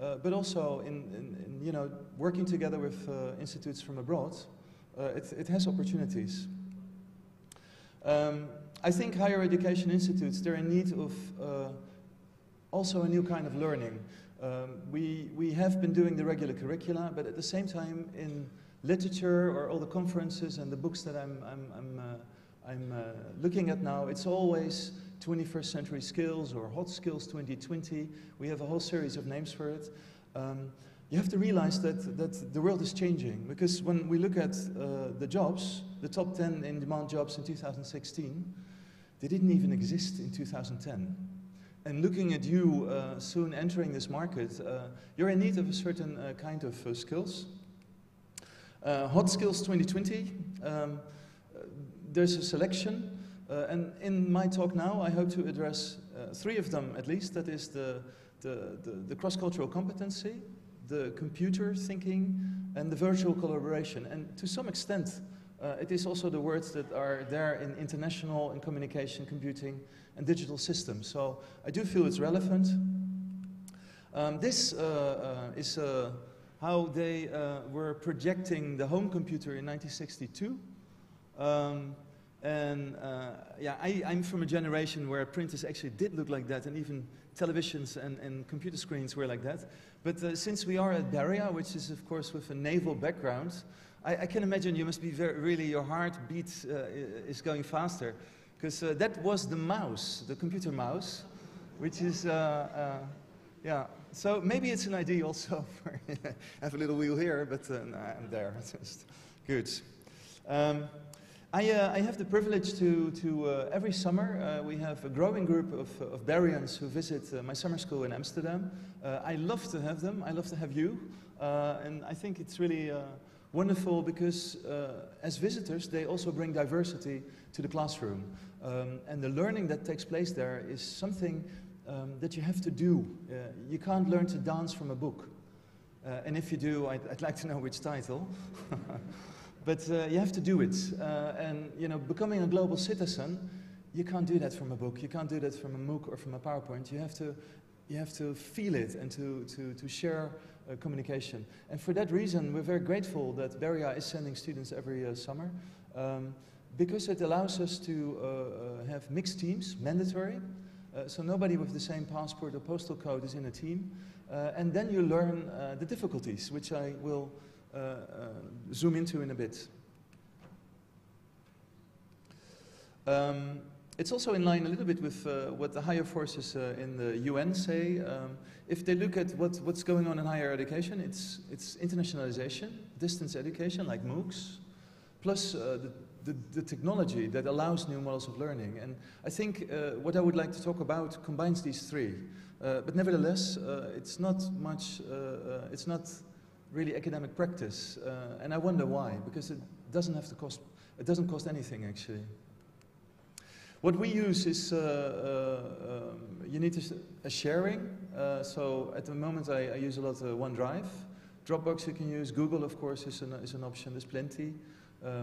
but also in you know, working together with institutes from abroad, it has opportunities. I think higher education institutes, they're in need of also a new kind of learning. We have been doing the regular curricula, but at the same time in literature or all the conferences and the books that I'm looking at now, it's always 21st century skills or hot skills 2020. We have a whole series of names for it. You have to realize that the world is changing, because when we look at the jobs, the top 10 in-demand jobs in 2016, they didn't even exist in 2010. And looking at you soon entering this market, you're in need of a certain kind of skills. Hot Skills 2020, there's a selection, and in my talk now I hope to address 3 of them at least. That is the cross-cultural competency, the computer thinking, and the virtual collaboration. And to some extent, it is also the words that are there in international and communication, computing, and digital systems. So I do feel it's relevant. This is how they were projecting the home computer in 1962. Yeah, I'm from a generation where printers actually did look like that, and even televisions and computer screens were like that. But since we are at Bahria, which is of course with a naval background, I can imagine you must be really, your heartbeat is going faster. Because that was the mouse, the computer mouse, which is, yeah. So maybe it's an idea also for, I have a little wheel here, but no, I'm there, just good. I have the privilege to every summer, we have a growing group of Bahrians who visit my summer school in Amsterdam. I love to have them, I love to have you, and I think it's really wonderful because as visitors, they also bring diversity to the classroom. And the learning that takes place there is something that you have to do. You can't learn to dance from a book. And if you do, I'd like to know which title. But you have to do it. And you know, becoming a global citizen, you can't do that from a book. You can't do that from a MOOC or from a PowerPoint. You have to feel it and to share communication. And for that reason, we're very grateful that Bahria is sending students every summer. Because it allows us to have mixed teams, mandatory. So nobody with the same passport or postal code is in a team. And then you learn the difficulties, which I will zoom into in a bit. It's also in line a little bit with what the higher forces in the UN say. If they look at what's going on in higher education, it's internationalization, distance education like MOOCs, plus the technology that allows new models of learning. And I think what I would like to talk about combines these three. But nevertheless, it's not really academic practice. And I wonder why, because it doesn't cost anything actually. What we use is, you need a sharing. So at the moment I use a lot of OneDrive. Dropbox you can use. Google, of course, is an option. There's plenty.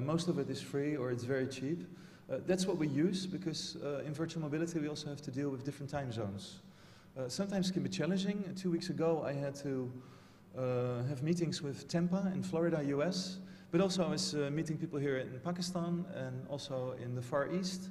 Most of it is free or it's very cheap. That's what we use because in virtual mobility we also have to deal with different time zones. Sometimes it can be challenging. 2 weeks ago I had to have meetings with Tampa in Florida, US, but also I was meeting people here in Pakistan and also in the Far East.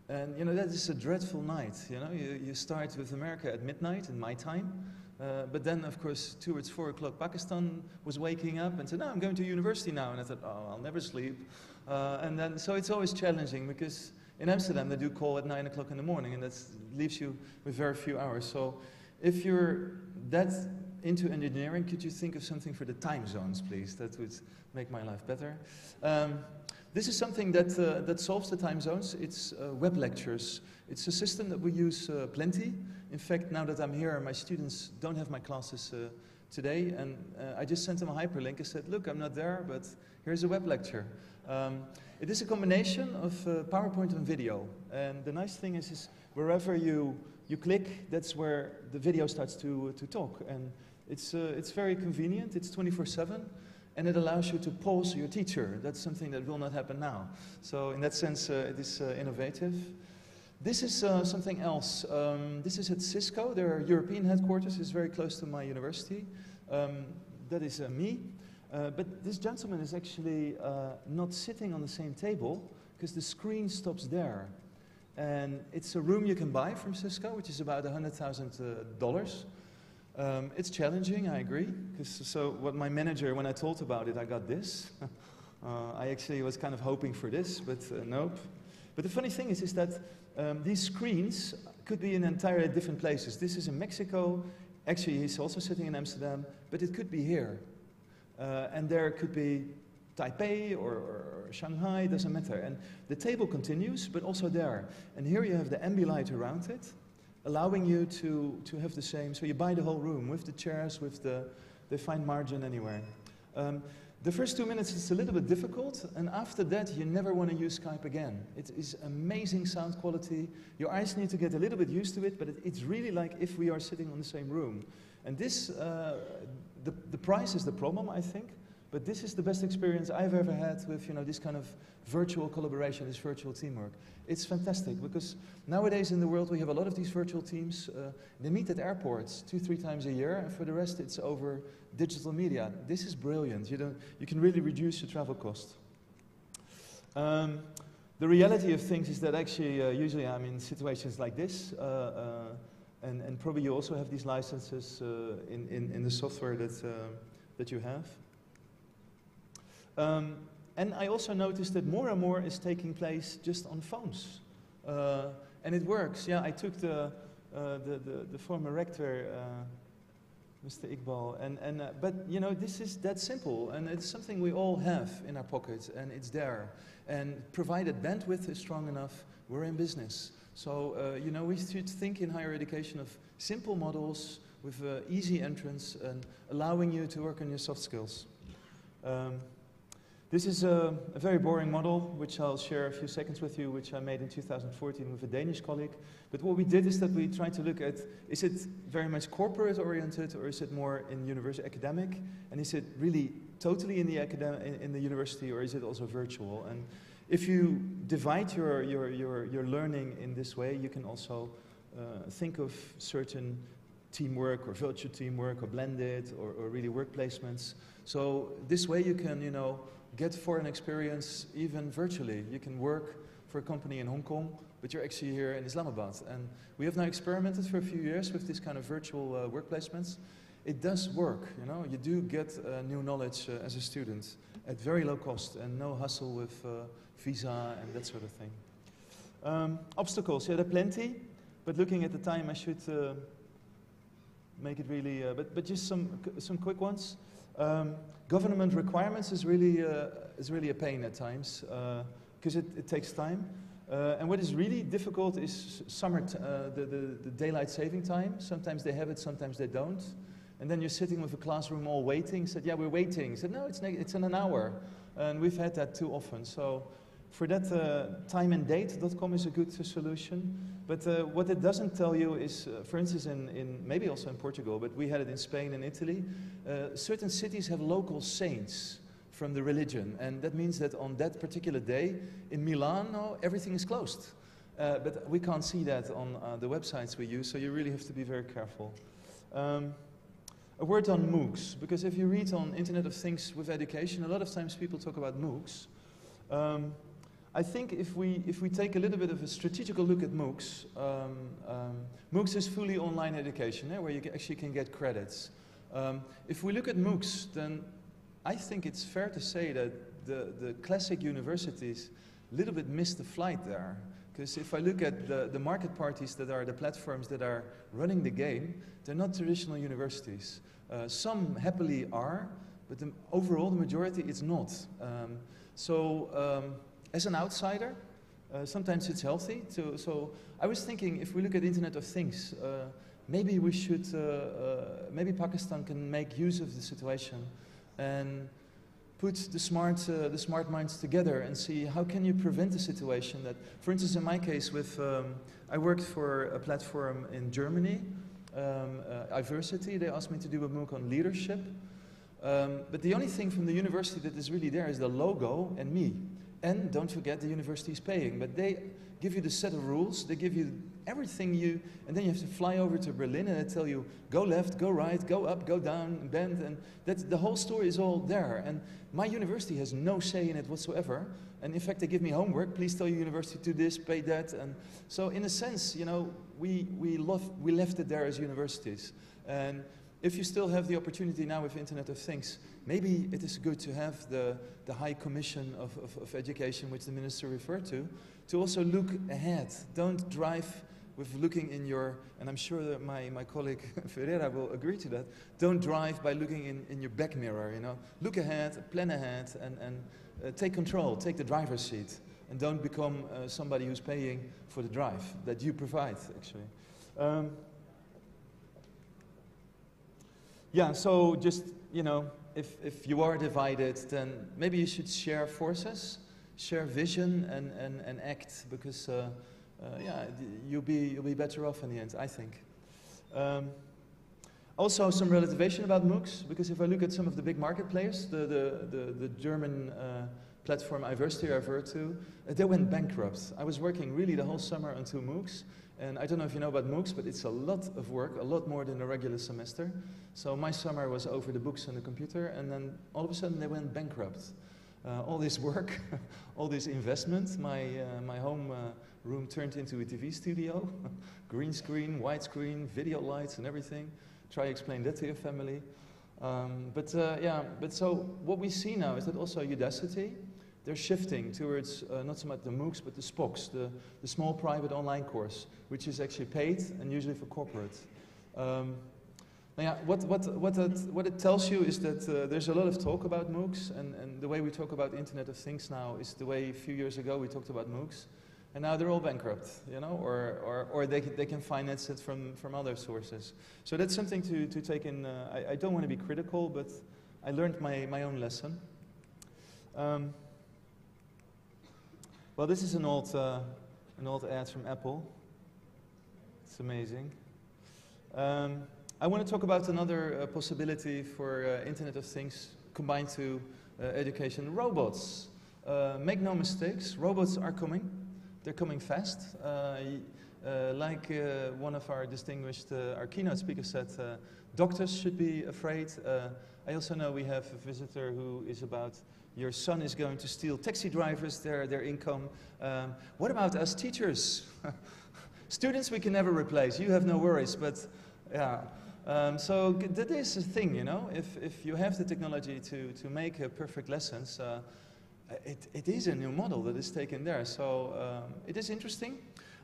And you know, that is a dreadful night. You know, you start with America at midnight in my time. But then, of course, towards 4 o'clock, Pakistan was waking up and said, "No, I'm going to university now." And I thought, "Oh, I'll never sleep." And then, so it's always challenging because in Amsterdam they do call at 9 o'clock in the morning, and that leaves you with very few hours. So, if you're that into engineering, could you think of something for the time zones, please? That would make my life better. This is something that solves the time zones. It's web lectures. It's a system that we use plenty. In fact, now that I'm here, my students don't have my classes today, and I just sent them a hyperlink. I said, "Look, I'm not there, but here's a web lecture." It is a combination of PowerPoint and video, and the nice thing is wherever you click, that's where the video starts to talk, and it's very convenient. It's 24/7. And it allows you to pause your teacher. That's something that will not happen now. So in that sense, it is innovative. This is something else. This is at Cisco. Their European headquarters is very close to my university. That is me. But this gentleman is actually not sitting on the same table because the screen stops there. And it's a room you can buy from Cisco, which is about $100,000. It's challenging, I agree. So what my manager, when I told about it, I got this. I actually was kind of hoping for this, but nope. But the funny thing is that these screens could be in entirely different places. This is in Mexico. Actually, he's also sitting in Amsterdam, but it could be here. And there could be Taipei or Shanghai, doesn't matter. And the table continues, but also there. And here you have the ambilight around it, allowing you to have the same. So you buy the whole room with the chairs, with the fine margin anywhere. The first 2 minutes is a little bit difficult, and after that you never want to use Skype again. It is amazing sound quality. Your eyes need to get a little bit used to it, but it's really like if we are sitting on the same room. And this, the price is the problem, I think, But this is the best experience I've ever had with, this kind of virtual collaboration, this virtual teamwork. It's fantastic because nowadays in the world we have a lot of these virtual teams. They meet at airports 2-3 times a year, and for the rest it's over digital media. This is brilliant. You can really reduce your travel cost. The reality of things is that actually usually I'm in situations like this, and probably you also have these licenses in the software that you have. And I also noticed that more and more is taking place just on phones. And it works. Yeah, I took the former rector, Mr. Iqbal, but this is that simple, and it's something we all have in our pockets, and it's there. And provided bandwidth is strong enough, we're in business. So, we should think in higher education of simple models with easy entrance and allowing you to work on your soft skills. This is a very boring model, which I'll share a few seconds with you, which I made in 2014 with a Danish colleague. But what we did is that we tried to look at, is it very much corporate oriented, or is it more in university academic? And is it really totally in the university, or is it also virtual? And if you divide your learning in this way, you can also think of certain teamwork or virtual teamwork or blended or really work placements. So this way you can, get foreign experience even virtually. You can work for a company in Hong Kong, but you're actually here in Islamabad. And we have now experimented for a few years with this kind of virtual work placements. It does work, you do get new knowledge as a student at very low cost and no hassle with visa and that sort of thing. Obstacles, yeah, there are plenty, but looking at the time I should make it really, but just some quick ones. Government requirements is really a pain at times because it takes time. And what is really difficult is the daylight saving time. Sometimes they have it, sometimes they don't. And then you're sitting with a classroom all waiting. Said, yeah, we're waiting. Said, no, it's in an hour. And we've had that too often. So for that, timeanddate.com is a good solution. But what it doesn't tell you is, for instance, in maybe also in Portugal, but we had it in Spain and Italy, certain cities have local saints from the religion. And that means that on that particular day, in Milan, everything is closed. But we can't see that on the websites we use, so you really have to be very careful. A word on MOOCs, because if you read on Internet of Things with education, a lot of times people talk about MOOCs. I think if we take a little bit of a strategical look at MOOCs, MOOCs is fully online education, where you actually can get credits. If we look at MOOCs, then I think it's fair to say that the classic universities a little bit missed the flight there. Because if I look at the market parties that are the platforms that are running the game, they're not traditional universities. Some happily are, but overall the majority it's not. As an outsider, sometimes it's healthy. So I was thinking, if we look at Internet of Things, maybe we should, maybe Pakistan can make use of the situation and put the smart minds together and see how can you prevent a situation that, for instance, in my case, I worked for a platform in Germany, Diversity. They asked me to do a MOOC on leadership. But the only thing from the university that is really there is the logo and me. And don't forget, the university is paying, but they give you the set of rules, they give you everything and then you have to fly over to Berlin and they tell you, go left, go right, go up, go down, bend, and the whole story is all there. And my university has no say in it whatsoever. And in fact, they give me homework, please tell your university to do this, pay that. And so in a sense, we left it there as universities. And if you still have the opportunity now with Internet of Things, maybe it is good to have the High Commission of Education, which the minister referred to also look ahead. Don't drive with looking in your, and I'm sure that my colleague Ferreira will agree to that, don't drive by looking in your back mirror, Look ahead, plan ahead, and take control, take the driver's seat, and don't become somebody who's paying for the drive that you provide, actually. Yeah, so just, if you are divided, then maybe you should share forces, share vision, and act, because you'll be better off in the end, I think. Also, some relativation about MOOCs, because if I look at some of the big market players, the German platform Iversity I referred to, they went bankrupt. I was working really the whole summer on 2 MOOCs, and I don't know if you know about MOOCs, but it's a lot of work, a lot more than a regular semester. So my summer was over the books and the computer, and then all of a sudden they went bankrupt. All this work, all this investment, my home room turned into a TV studio, green screen, widescreen, video lights and everything. Try to explain that to your family. But so what we see now is that also Udacity, they're shifting towards not so much the MOOCs, but the SPOCs, the small private online course, which is actually paid and usually for corporate. What it tells you is that there's a lot of talk about MOOCs, and the way we talk about Internet of Things now is the way a few years ago we talked about MOOCs, and now they're all bankrupt, you know, or they can finance it from other sources. So that's something to take in. I don't want to be critical, but I learned my own lesson. Well, this is an old ad from Apple. It's amazing. I want to talk about another possibility for Internet of Things combined to education. Robots. Make no mistakes, robots are coming. They're coming fast. Like one of our distinguished, our keynote speakers said, doctors should be afraid. I also know we have a visitor who is about, your son is going to steal taxi drivers, their income. What about us teachers? Students we can never replace, you have no worries, but yeah. So that is a thing, you know, if you have the technology to make perfect lessons, it is a new model that is taken there. So it is interesting.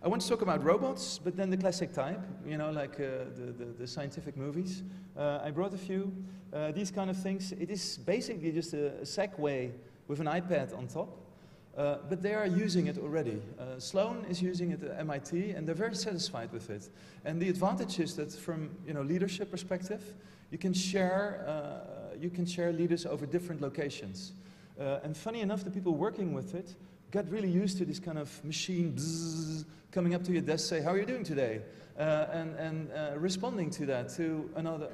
I want to talk about robots, but then the classic type, you know, like the scientific movies. I brought a few. These kind of things. It is basically just a Segway with an iPad on top. But they are using it already. Sloan is using it at MIT, and they're very satisfied with it. And the advantage is that from leadership perspective, you can share leaders over different locations. And funny enough, the people working with it got really used to this kind of machine bzzz, coming up to your desk, say, how are you doing today? And responding to that, to another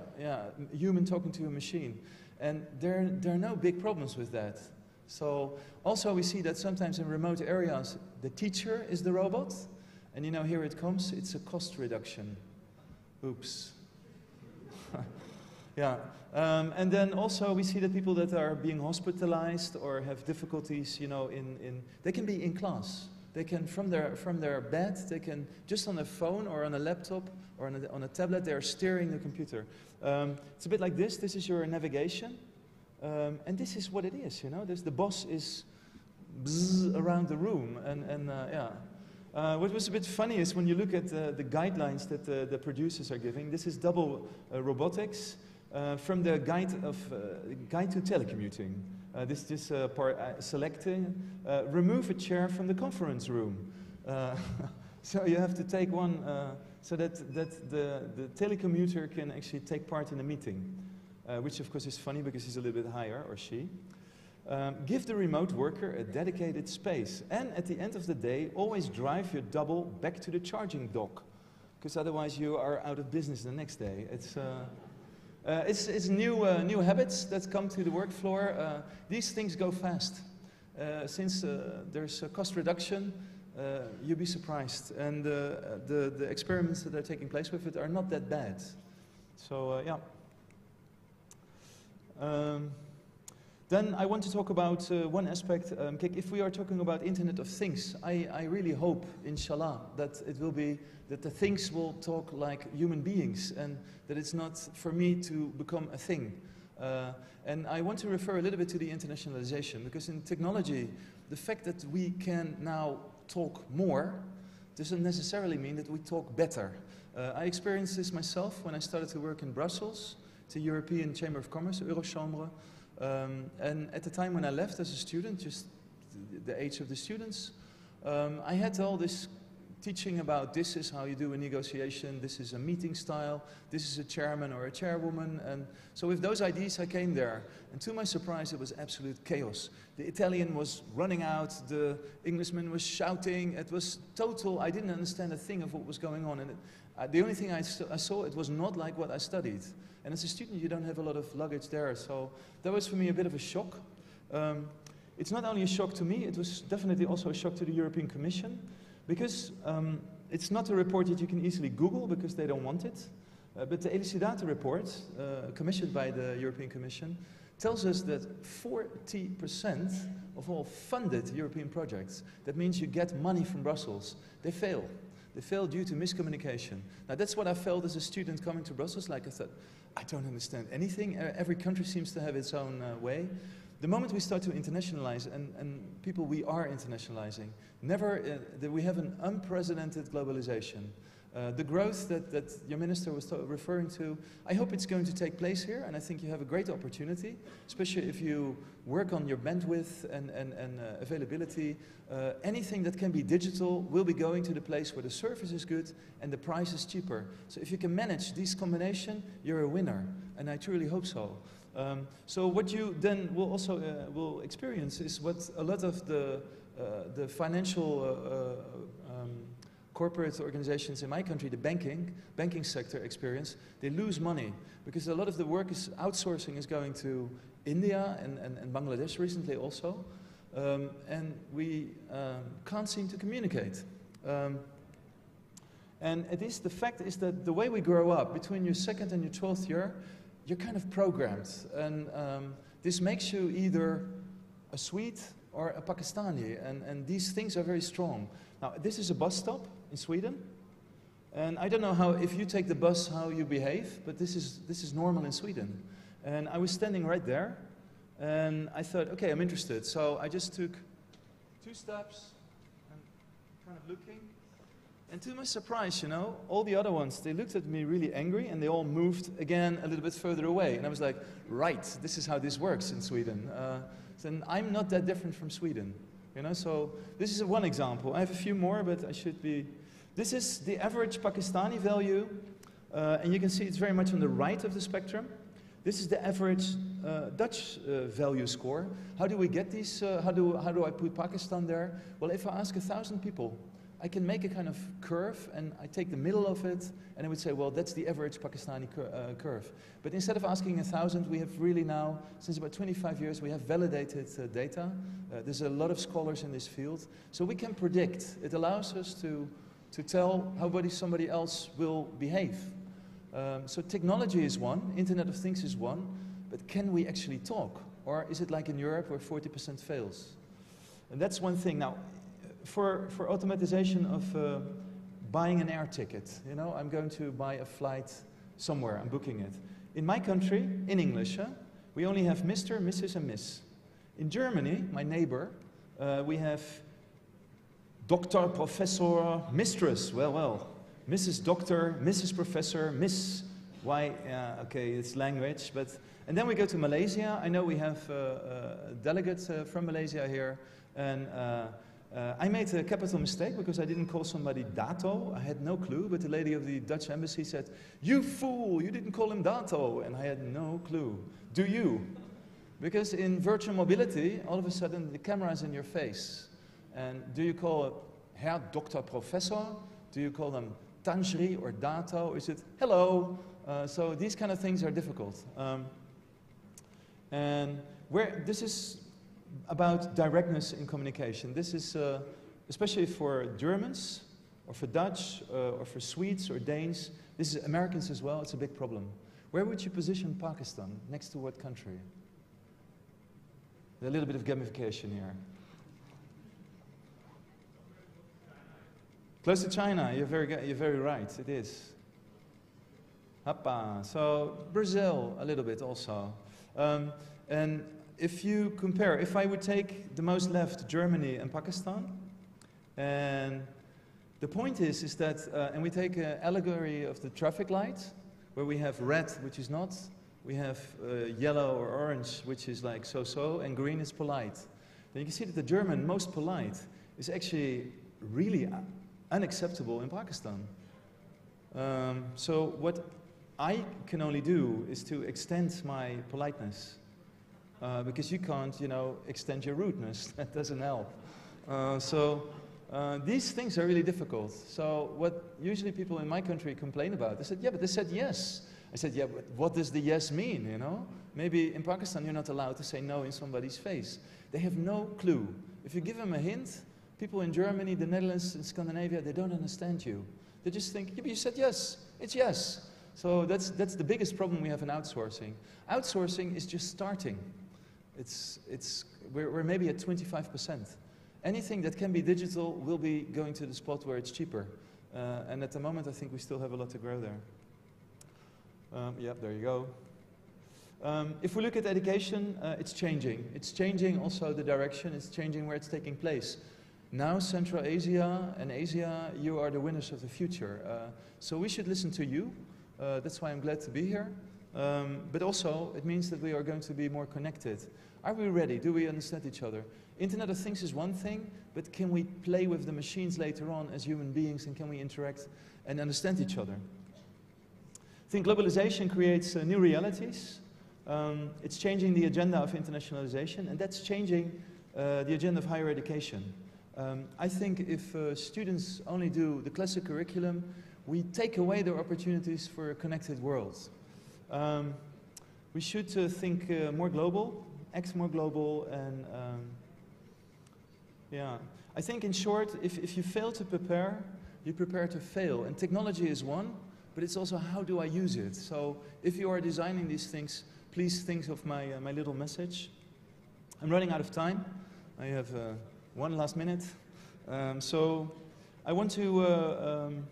human talking to a machine. And there are no big problems with that. So also we see that sometimes in remote areas, the teacher is the robot. And here it comes, it's a cost reduction. Oops. Yeah. And then also we see that people that are being hospitalized or have difficulties, they can be in class. They can, from their bed, they can, just on a phone or on a laptop or on a tablet, they are steering the computer. It's a bit like this. This is your navigation. And this is what it is, the boss is bzzz around the room. What was a bit funny is when you look at the guidelines that the producers are giving, this is double robotics from the guide to telecommuting. This part selecting, remove a chair from the conference room. So you have to take one so that the telecommuter can actually take part in a meeting. Which of course is funny because he's a little bit higher, or she. Give the remote worker a dedicated space. And at the end of the day, always drive your double back to the charging dock. Because otherwise you are out of business the next day. It's new habits that come to the work floor. These things go fast. Since there's a cost reduction, you'll be surprised. And the experiments that are taking place with it are not that bad. So, yeah. Then I want to talk about one aspect. If we are talking about Internet of Things, I really hope, inshallah, that it will be that the things will talk like human beings, and that it's not for me to become a thing. And I want to refer a little bit to the internationalization, because in technology, the fact that we can now talk more doesn't necessarily mean that we talk better. I experienced this myself when I started to work in Brussels. It's a European Chamber of Commerce, Eurochambre. And at the time when I left as a student, just the age of the students, I had all this teaching about this is how you do a negotiation, this is a meeting style, this is a chairman or a chairwoman. And so with those ideas I came there. And to my surprise it was absolute chaos. The Italian was running out, the Englishman was shouting, it was total, I didn't understand a thing of what was going on. And the only thing I saw, it was not like what I studied. And as a student you don't have a lot of luggage there, so that was for me a bit of a shock. It's not only a shock to me, it was definitely also a shock to the European Commission, because it's not a report that you can easily Google because they don't want it. But the Elucidata report, commissioned by the European Commission, tells us that 40% of all funded European projects, that means you get money from Brussels, they fail. They fail due to miscommunication. Now that's what I felt as a student coming to Brussels, like I thought, I don't understand anything, every country seems to have its own way. The moment we start to internationalize, and people, we are internationalizing, we have an unprecedented globalization. The growth that your minister was referring to, I hope it's going to take place here, and I think you have a great opportunity, especially if you work on your bandwidth and availability. Anything that can be digital will be going to the place where the service is good and the price is cheaper. So if you can manage this combination, you're a winner, and I truly hope so. So what you then will also will experience is what a lot of the financial corporate organizations in my country, the banking sector experience. They lose money because a lot of the work is outsourcing is going to India and Bangladesh recently also. And we can't seem to communicate. And the fact is that the way we grow up, between your 2nd and your 12th year, you're kind of programmed. And this makes you either a Swede or a Pakistani. And these things are very strong. Now, this is a bus stop in Sweden. And I don't know how, if you take the bus, how you behave, but this is normal in Sweden. And I was standing right there. And I thought, okay, I'm interested. So I just took 2 steps and kind of looking. And to my surprise, you know, all the other ones, they looked at me really angry and they all moved again a little bit further away. And I was like, right, this is how this works in Sweden. And I'm not that different from Sweden, you know. So this is one example. I have a few more, but I should be. This is the average Pakistani value. And you can see it's very much on the right of the spectrum. This is the average Dutch value score. How do we get these? How do I put Pakistan there? Well, if I ask 1,000 people, I can make a kind of curve, and I take the middle of it, and I would say, well, that's the average Pakistani curve. But instead of asking 1,000, we have really now, since about 25 years, we have validated data. There's a lot of scholars in this field. So we can predict. It allows us to tell how somebody else will behave. So technology is one, Internet of Things is one, but can we actually talk? Or is it like in Europe where 40% fails? And that's one thing. Now, for automatization of buying an air ticket, you know, I'm going to buy a flight somewhere, I'm booking it. In my country, in English, we only have Mr., Mrs. and Miss. In Germany, my neighbor, we have Doctor, Professor, Mistress, well. Mrs. Doctor, Mrs. Professor, Miss. Why? Okay, it's language. And then we go to Malaysia. I know we have delegates from Malaysia here. And I made a capital mistake because I didn't call somebody Dato. I had no clue. But the lady of the Dutch embassy said, "You fool, you didn't call him Dato." And I had no clue. Do you? Because in virtual mobility, all of a sudden the camera is in your face. And do you call Herr Dr. Professor? Do you call them Tanjri or Dato? Is it hello? So these kind of things are difficult. And this is about directness in communication. This is especially for Germans or for Dutch or for Swedes or Danes. This is Americans as well. It's a big problem. Where would you position Pakistan? Next to what country? A little bit of gamification here. Close to China, you're very right, it is. Hoppa. So Brazil a little bit also. And if you compare, if I would take the most left, Germany and Pakistan, and the point is that, and we take an allegory of the traffic light, where we have red, which is not, we have yellow or orange, which is like so-so, and green is polite. Then you can see that the German, most polite, is actually really unacceptable in Pakistan. So what I can only do is to extend my politeness, because you can't, you know, extend your rudeness. That doesn't help. These things are really difficult. So what usually people in my country complain about, they said, yeah, but they said yes. I said, yeah, but what does the yes mean, you know? Maybe in Pakistan you're not allowed to say no in somebody's face. They have no clue. If you give them a hint, people in Germany, the Netherlands, and Scandinavia, they don't understand you. They just think, yeah, but you said yes, it's yes. So that's the biggest problem we have in outsourcing. Outsourcing is just starting. We're maybe at 25%. Anything that can be digital will be going to the spot where it's cheaper. And at the moment, I think we still have a lot to grow there. Yep, there you go. If we look at education, it's changing. It's changing also the direction. It's changing where it's taking place. Now, Central Asia and Asia, you are the winners of the future. So we should listen to you. That's why I'm glad to be here. But also, it means that we are going to be more connected. Are we ready? Do we understand each other? Internet of Things is one thing, but can we play with the machines later on as human beings, and can we interact and understand each other? I think globalization creates new realities. It's changing the agenda of internationalization, and that's changing the agenda of higher education. I think if students only do the classic curriculum, we take away their opportunities for a connected world. We should think more global, act more global, and yeah. I think in short, if you fail to prepare, you prepare to fail. And technology is one, but it's also how do I use it? So if you are designing these things, please think of my little message. I'm running out of time. I have one last minute. So I want to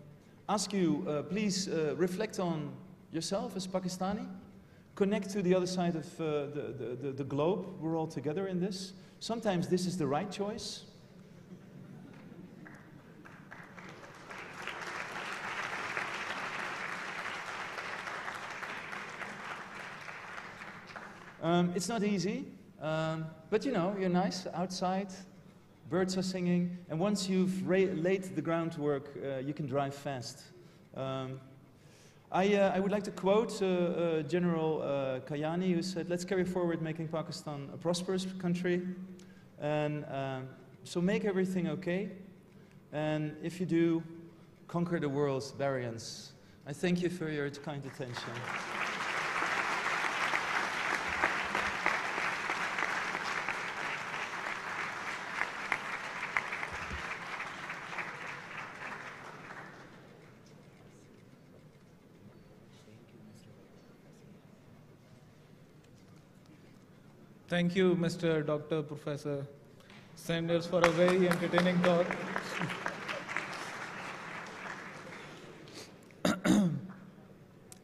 ask you, please reflect on yourself as Pakistani. Connect to the other side of the globe. We're all together in this. Sometimes this is the right choice. It's not easy, but you know, you're nice outside, birds are singing, and once you've laid the groundwork, you can drive fast. I would like to quote General Kayani, who said, let's carry forward making Pakistan a prosperous country, and so make everything okay, and if you do, conquer the world's variants. I thank you for your kind attention.
Thank you, Mr. Dr. Professor Sanders, for a very entertaining talk.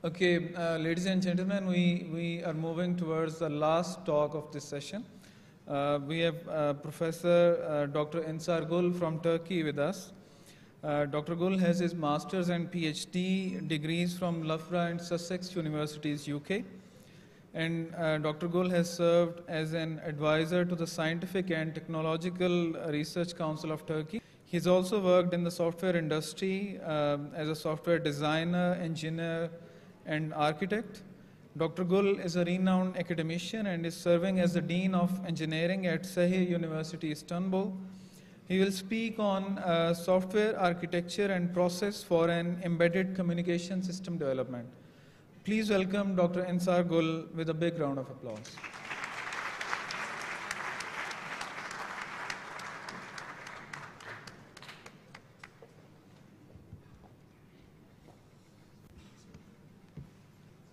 Okay, ladies and gentlemen, we are moving towards the last talk of this session. We have Professor Dr. Ensar Gul from Turkey with us. Dr. Gul has his master's and PhD degrees from Loughborough and Sussex Universities, UK. And Dr. Gul has served as an advisor to the Scientific and Technological Research Council of Turkey. He's also worked in the software industry as a software designer, engineer, and architect. Dr. Gul is a renowned academician and is serving as the Dean of Engineering at Sahih University, Istanbul. He will speak on software architecture and process for an embedded communication system development. Please welcome Dr. Ensar Gul with a big round of applause.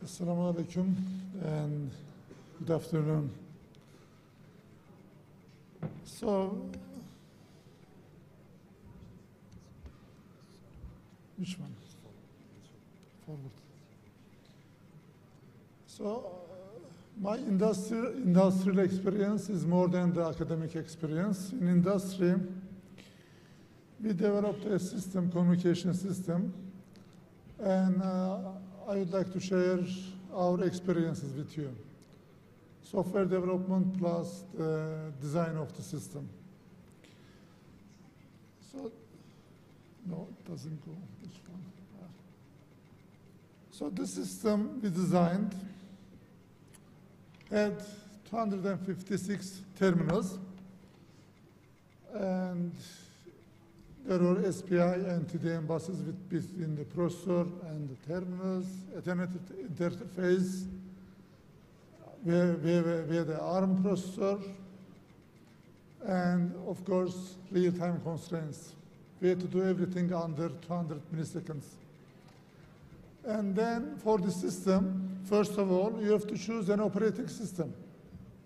Assalamu alaikum and good afternoon. So, which one? Forward. So, my industrial experience is more than the academic experience. In industry, we developed a system, communication system, and I would like to share our experiences with you. Software development plus the design of the system. So, No, it doesn't go. Which one? So this system we designed had 256 terminals, and there were SPI and TDM buses between the processor and the terminals, Ethernet interface. We had the ARM processor, and of course, real-time constraints. We had to do everything under 200 milliseconds. And then for the system, first of all, you have to choose an operating system.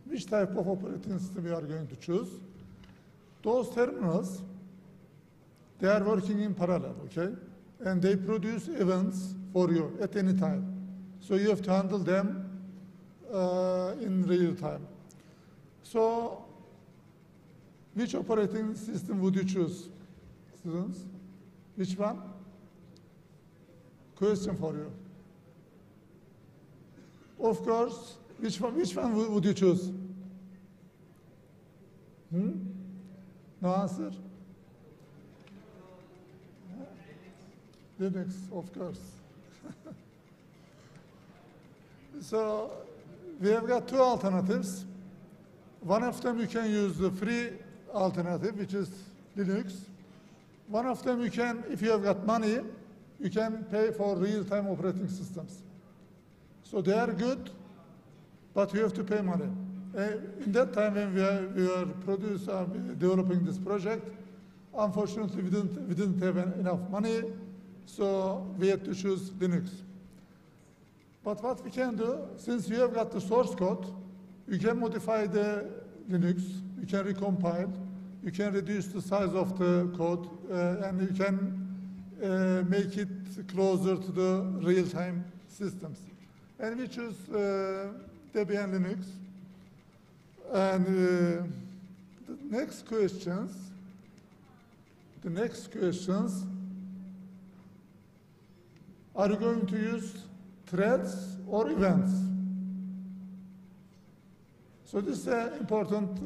Which type of operating system you are going to choose? Those terminals, they are working in parallel, okay? And they produce events for you at any time. So you have to handle them in real time. So which operating system would you choose, students? Which one? Question for you. Of course, which one would you choose? No answer? Linux, of course. So we have got two alternatives. One of them you can use the free alternative, which is Linux. One of them you can, if you have got money, you can pay for real-time operating systems. So they are good, but you have to pay money. In that time when we were developing this project, unfortunately we didn't have enough money, so we had to choose Linux. But what we can do, since you have got the source code, you can modify the Linux, you can recompile, you can reduce the size of the code, and you can make it closer to the real-time systems. And we choose Debian Linux. And the next questions, are you going to use threads or events? So this is important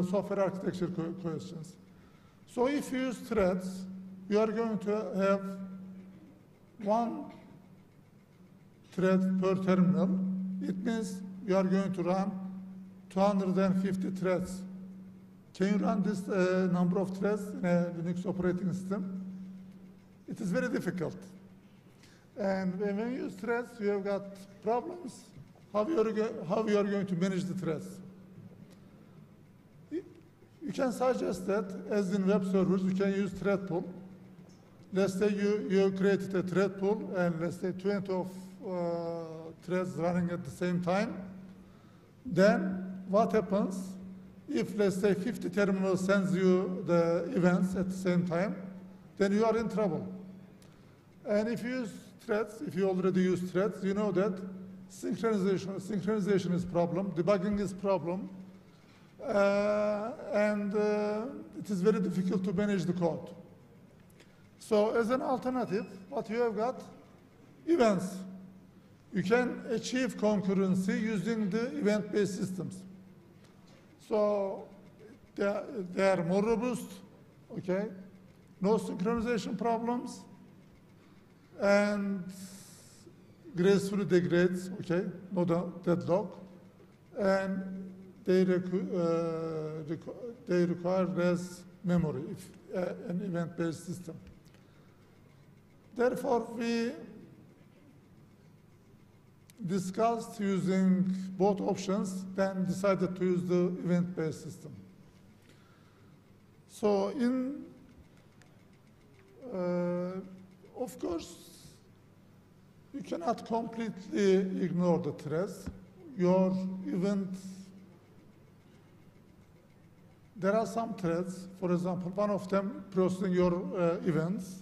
software architecture questions. So if you use threads, you are going to have one thread per terminal. It means you are going to run 250 threads. Can you run this number of threads in a Linux operating system? It is very difficult. And when you use threads, you have got problems. How you are going to manage the threads? You can suggest that, as in web servers, you can use thread pool. Let's say you created a thread pool, and let's say 20 of threads running at the same time. Then what happens if, let's say, 50 terminals sends you the events at the same time? Then you are in trouble. And if you use threads, if you already use threads, you know that synchronization is problem, debugging is problem, and it is very difficult to manage the code. So as an alternative, what you have got? Events. You can achieve concurrency using the event-based systems. So they are more robust, okay? No synchronization problems, and gracefully degrades, okay? No deadlock, and they require less memory if an event-based system. Therefore, we discussed using both options, then decided to use the event-based system. So of course, you cannot completely ignore the threads. Your event, there are some threads, for example, one of them processing your events,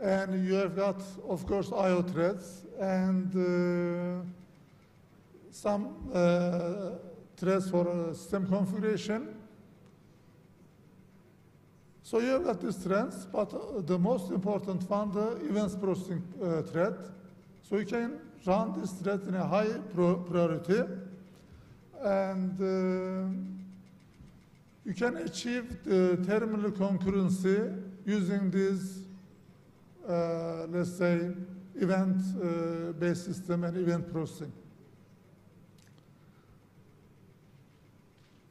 and you have got, of course, I/O threads, and some threads for system configuration. So you have got these threads, but the most important one, the events processing thread. So you can run this thread in a high priority, and you can achieve the terminal concurrency using these let's say, event-based system and event processing.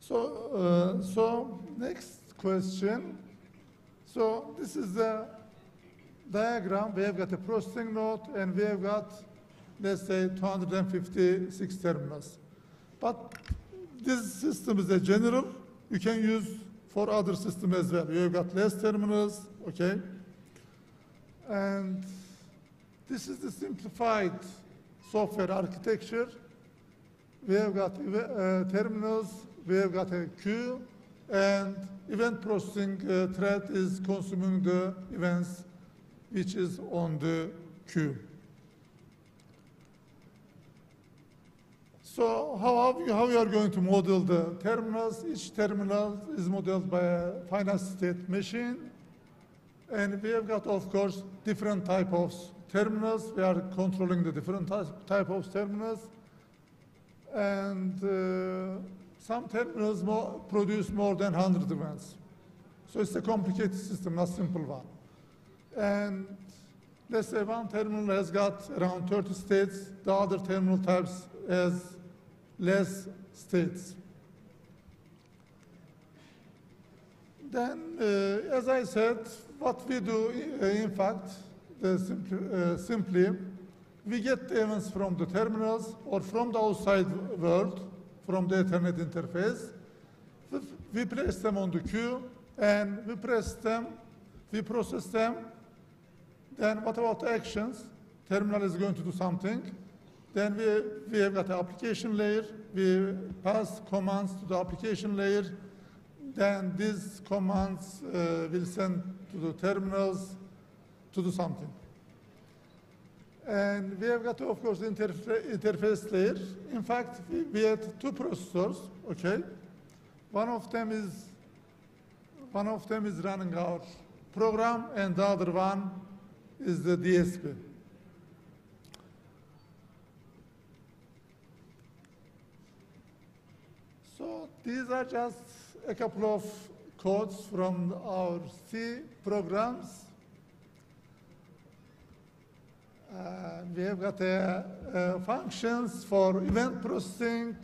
So next question. So this is the diagram. We have got a processing node, and we have got, let's say, 256 terminals. But this system is a general. You can use for other systems as well. You have got less terminals, okay? And this is the simplified software architecture. We have got terminals, we have got a queue, and event processing thread is consuming the events which is on the queue. So how you are going to model the terminals? Each terminal is modeled by a finite state machine. And we have got, of course, different type of terminals. We are controlling the different type of terminals. And some terminals produce more than 100 events. So it's a complicated system, not a simple one. And let's say one terminal has got around 30 states. The other terminal types has less states. Then, as I said, what we do, in fact, simply, we get the events from the terminals or from the outside world, from the Ethernet interface. We place them on the queue, and we process them. Then what about the actions? Terminal is going to do something. Then we have got the application layer. We pass commands to the application layer. Then these commands will send to the terminals to do something. And we have got, of course, the interface layer. In fact, we had two processors, okay? One of them is running our program, and the other one is the DSP. So these are just a couple of codes from our C programs. We have got functions for event processing.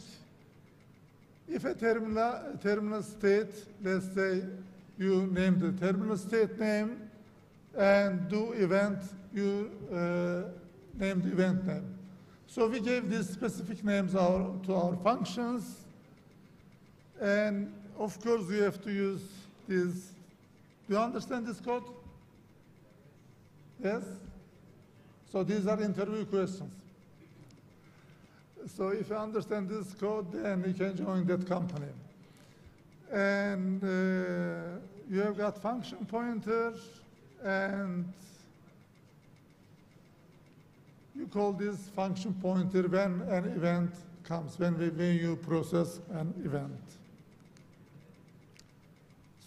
If a terminal state, let's say you name the terminal state name, and do event, you name the event name. So we gave these specific names to our functions. And of course, we have to use this. Do you understand this code? Yes? So these are interview questions. So if you understand this code, then you can join that company. And you have got function pointer, and you call this function pointer when an event comes, when you process an event.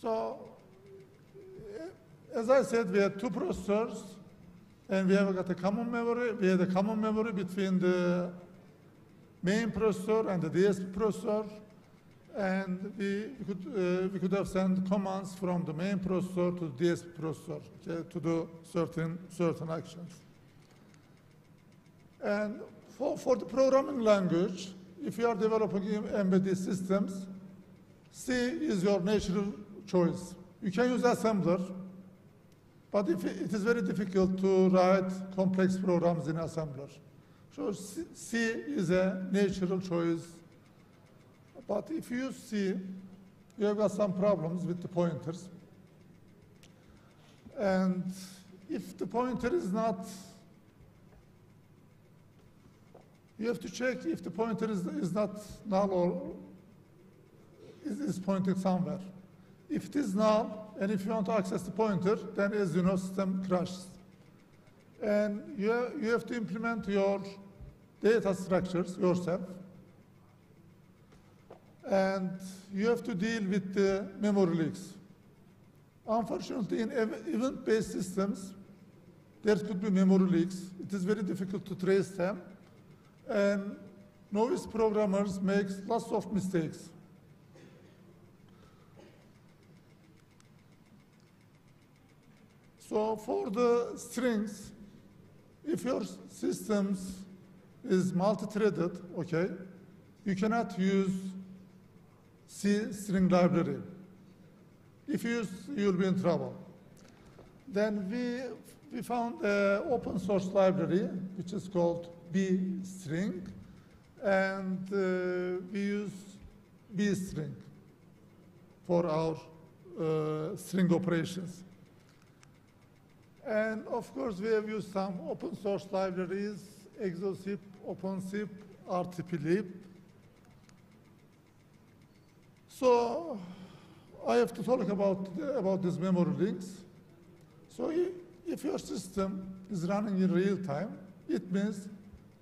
So, as I said, we had two processors, and we have got a common memory. We had a common memory between the main processor and the DSP processor, and we could have sent commands from the main processor to the DSP processor, okay, to do certain actions. And for the programming language, if you are developing embedded systems, C is your natural choice. You can use assembler, but it is very difficult to write complex programs in assembler. So C is a natural choice. But if you use C, you have got some problems with the pointers. And if the pointer is not, you have to check if the pointer is not null or is pointing somewhere. If it is null, and if you want to access the pointer, then as you know, system crashes. And you have to implement your data structures yourself. And you have to deal with the memory leaks. Unfortunately, in event-based systems, there could be memory leaks. It is very difficult to trace them. And novice programmers make lots of mistakes. So for the strings, if your systems is multi-threaded, okay, you cannot use C string library. If you use, you'll be in trouble. Then we found an open source library, which is called B string, and we use B string for our string operations. And of course, we have used some open source libraries, ExoZip, OpenZip, RTPlib. So I have to talk about these memory links. So if your system is running in real time, it means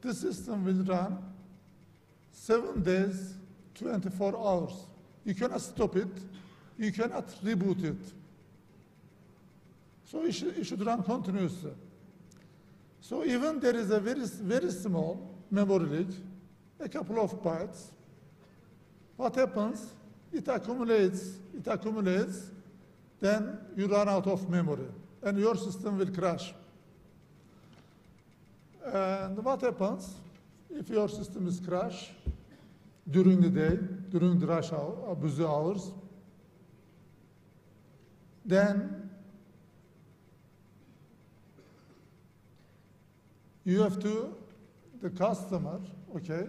the system will run 7 days, 24 hours. You cannot stop it. You cannot reboot it. So it should run continuously. So even there is a very small memory leak, a couple of bytes, what happens? It accumulates, then you run out of memory, and your system will crash. And what happens if your system is crashed during the day, during the rush hour, busy hours? Then you have to, the customer, okay,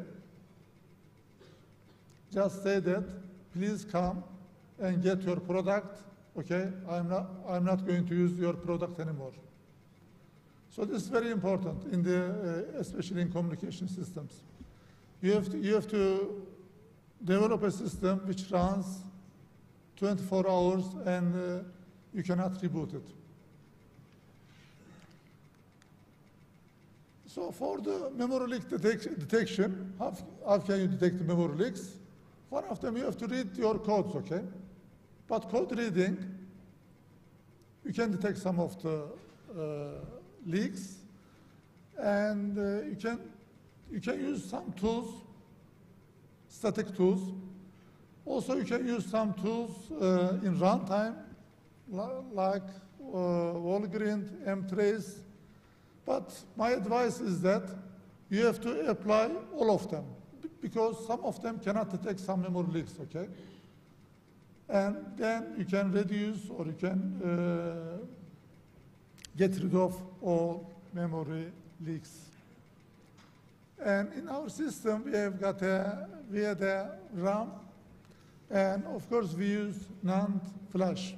just say that, please come and get your product, okay? I'm not going to use your product anymore. So this is very important in the, especially in communication systems. You have to develop a system which runs 24 hours and you cannot reboot it. So for the memory leak detection, how can you detect the memory leaks? One of them, you have to read your codes, okay? But code reading, you can detect some of the leaks, and you can use some tools, static tools. Also, you can use some tools in runtime, like Volgrind, mtrace. But my advice is that you have to apply all of them, because some of them cannot detect some memory leaks, okay? And then you can reduce or you can get rid of all memory leaks. And in our system, we had a RAM, and of course we use NAND flash.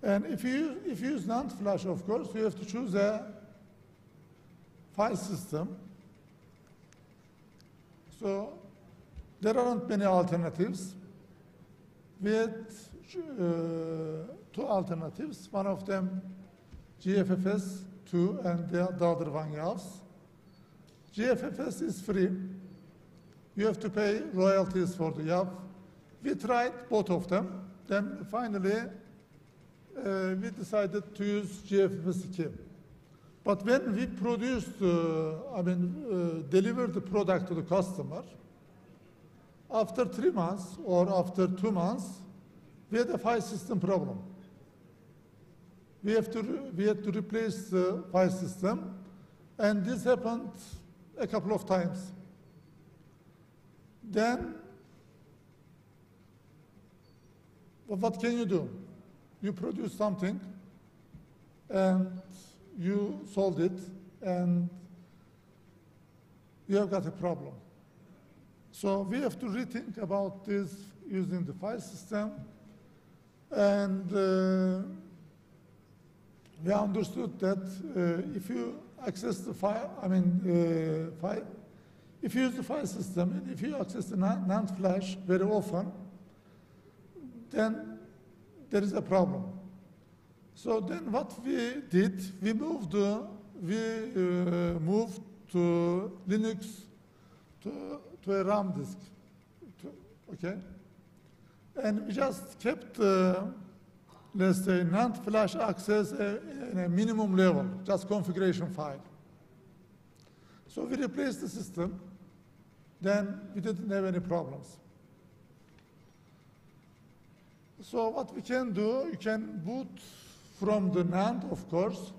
And if you use NAND flash, of course, you have to choose a file system. So there aren't many alternatives. We had 2 alternatives. One of them, GFFS 2, and the other one, YAVS. GFFS is free. You have to pay royalties for the YAV. We tried both of them. Then finally, we decided to use GFFS 2. But when we produced, delivered the product to the customer, after 3 months or after 2 months, we had a file system problem. We had to replace the file system, and this happened a couple of times. Then, what can you do? You produce something, and you solved it, and you have got a problem. So we have to rethink about this using the file system, and we understood that if you access the file, if you use the file system, and if you access the NAND flash very often, then there is a problem. So then what we did, we moved to Linux to a RAM disk, okay? And we just kept, let's say, NAND flash access in a minimum level, just configuration file. So we replaced the system, then we didn't have any problems. So what we can do, you can boot from the NAND, of course,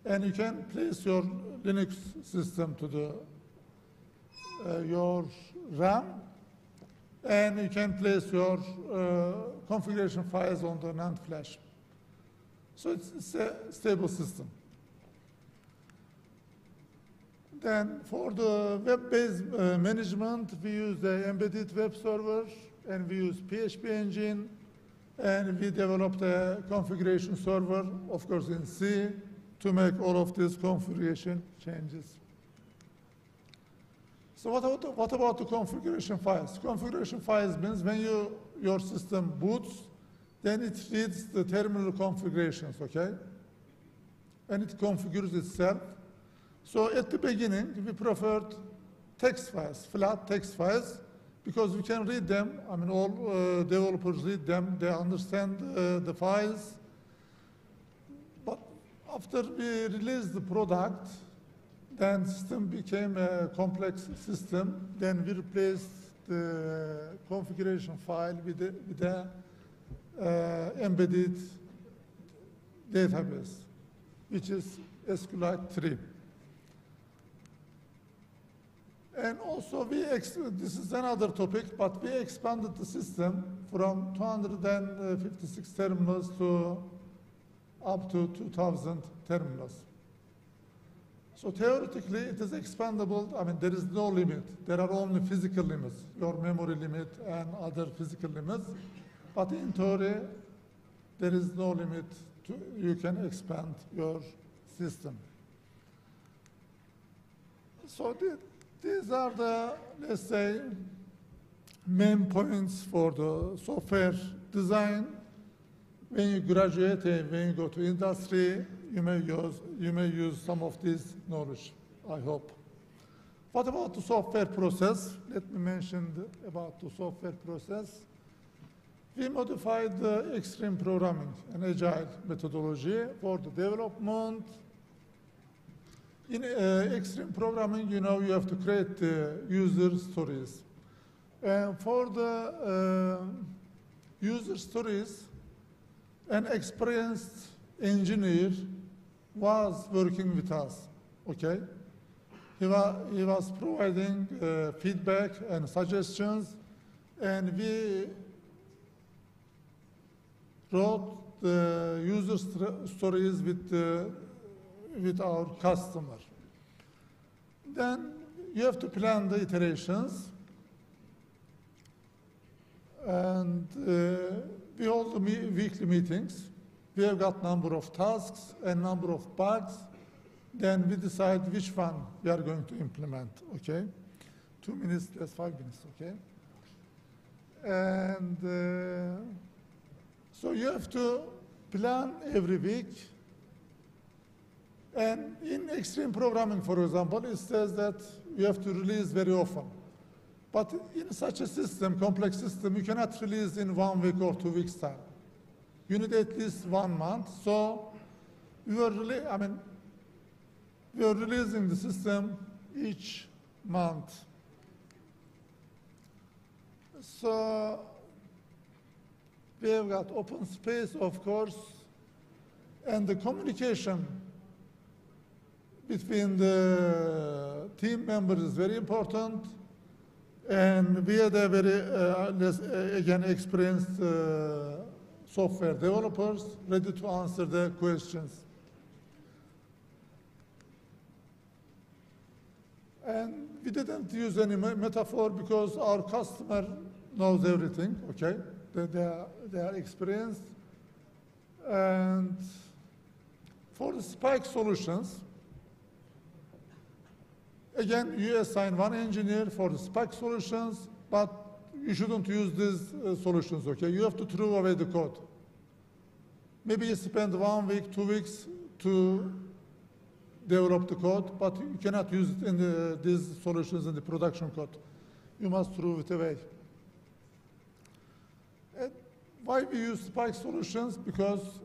and you can place your Linux system to the your RAM, and you can place your configuration files on the NAND flash. So it's a stable system. Then for the web-based management, we use the embedded web server, and we use PHP engine, and we developed a configuration server, of course in C, to make all of these configuration changes. So what about the configuration files? Configuration files means when your system boots, then it reads the terminal configurations, okay? And it configures itself. So at the beginning, we preferred text files, flat text files, because we can read them. I mean, all developers read them. They understand the files. But after we released the product, then system became a complex system. Then we replaced the configuration file with the embedded database, which is SQLite 3. And also, this is another topic, but we expanded the system from 256 terminals to up to 2,000 terminals. So theoretically, it is expandable. I mean, there is no limit. There are only physical limits, your memory limit and other physical limits. But in theory, there is no limit. You can expand your system. So these are the, let's say, main points for the software design. When you graduate and when you go to industry, you may use some of this knowledge, I hope. What about the software process? Let me mention about the software process. We modified the extreme programming and agile methodology for the development. In extreme programming, you know, you have to create the user stories. For the user stories, an experienced engineer was working with us, okay? He was providing feedback and suggestions, and we wrote the user stories with our customer. Then you have to plan the iterations, and we hold the weekly meetings. We have got number of tasks and number of bugs. Then we decide which one we are going to implement, okay? 2 minutes, that's 5 minutes, okay? And so you have to plan every week. And in extreme programming, for example, it says that you have to release very often. But in such a system, complex system, you cannot release in 1 week or 2 weeks' time. You need at least 1 month. So we were releasing the system each month. So we have got open space, of course, and the communication between the team members is very important. And we had a very, again, experienced software developers ready to answer the questions. And we didn't use any metaphor because our customer knows everything, okay? They are experienced. And for the spike solutions, again, you assign 1 engineer for the spike solutions, but you shouldn't use these solutions, okay? You have to throw away the code. Maybe you spend 1 week, 2 weeks to develop the code, but you cannot use it in these solutions in the production code. You must throw it away. And why we use spike solutions? Because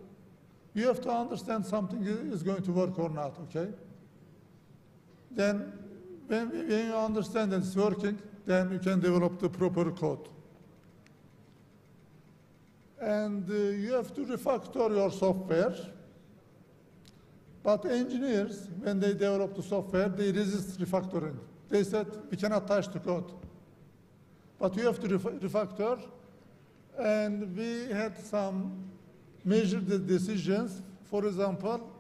you have to understand something is going to work or not, okay? Then when you understand that it's working, then you can develop the proper code. And you have to refactor your software. But engineers, when they develop the software, they resist refactoring. They said, we cannot touch the code. But you have to refactor. And we had some major decisions. For example,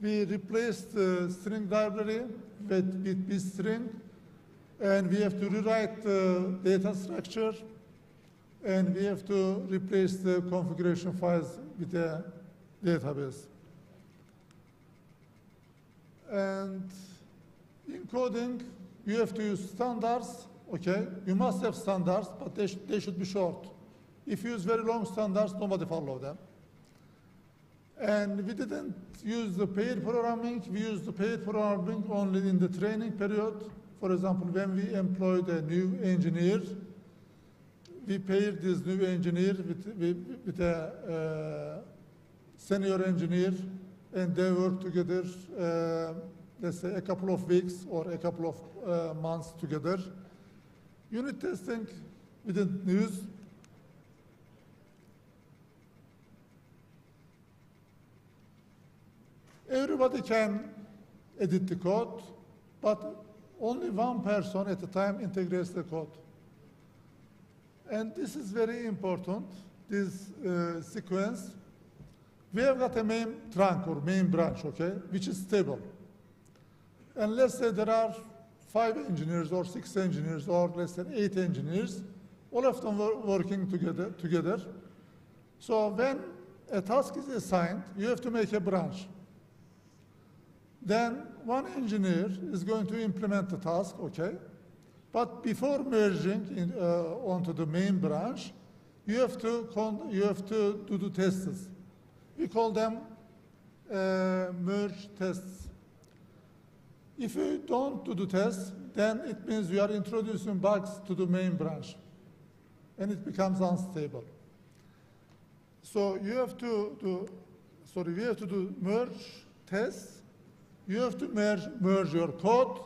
we replaced the string library with bstring, and we have to rewrite the data structure, and we have to replace the configuration files with a database. And in coding, you have to use standards, okay? You must have standards, but they should be short. If you use very long standards, nobody follow them. And we didn't use the pair programming. We used the pair programming only in the training period. For example, when we employed a new engineer, we paired this new engineer with a senior engineer, and they worked together, let's say, a couple of weeks or a couple of months together. Unit testing, we didn't use. Everybody can edit the code, but only one person at a time integrates the code. And this is very important, this sequence. We have got a main trunk or main branch, okay, which is stable. And let's say there are 5 engineers or 6 engineers or less than 8 engineers, all of them working together. So when a task is assigned, you have to make a branch. Then one engineer is going to implement the task, okay? But before merging onto the main branch, you have to do the tests. We call them merge tests. If you don't do the tests, then it means you are introducing bugs to the main branch, and it becomes unstable. So you have to we have to do merge tests. You have to merge your code.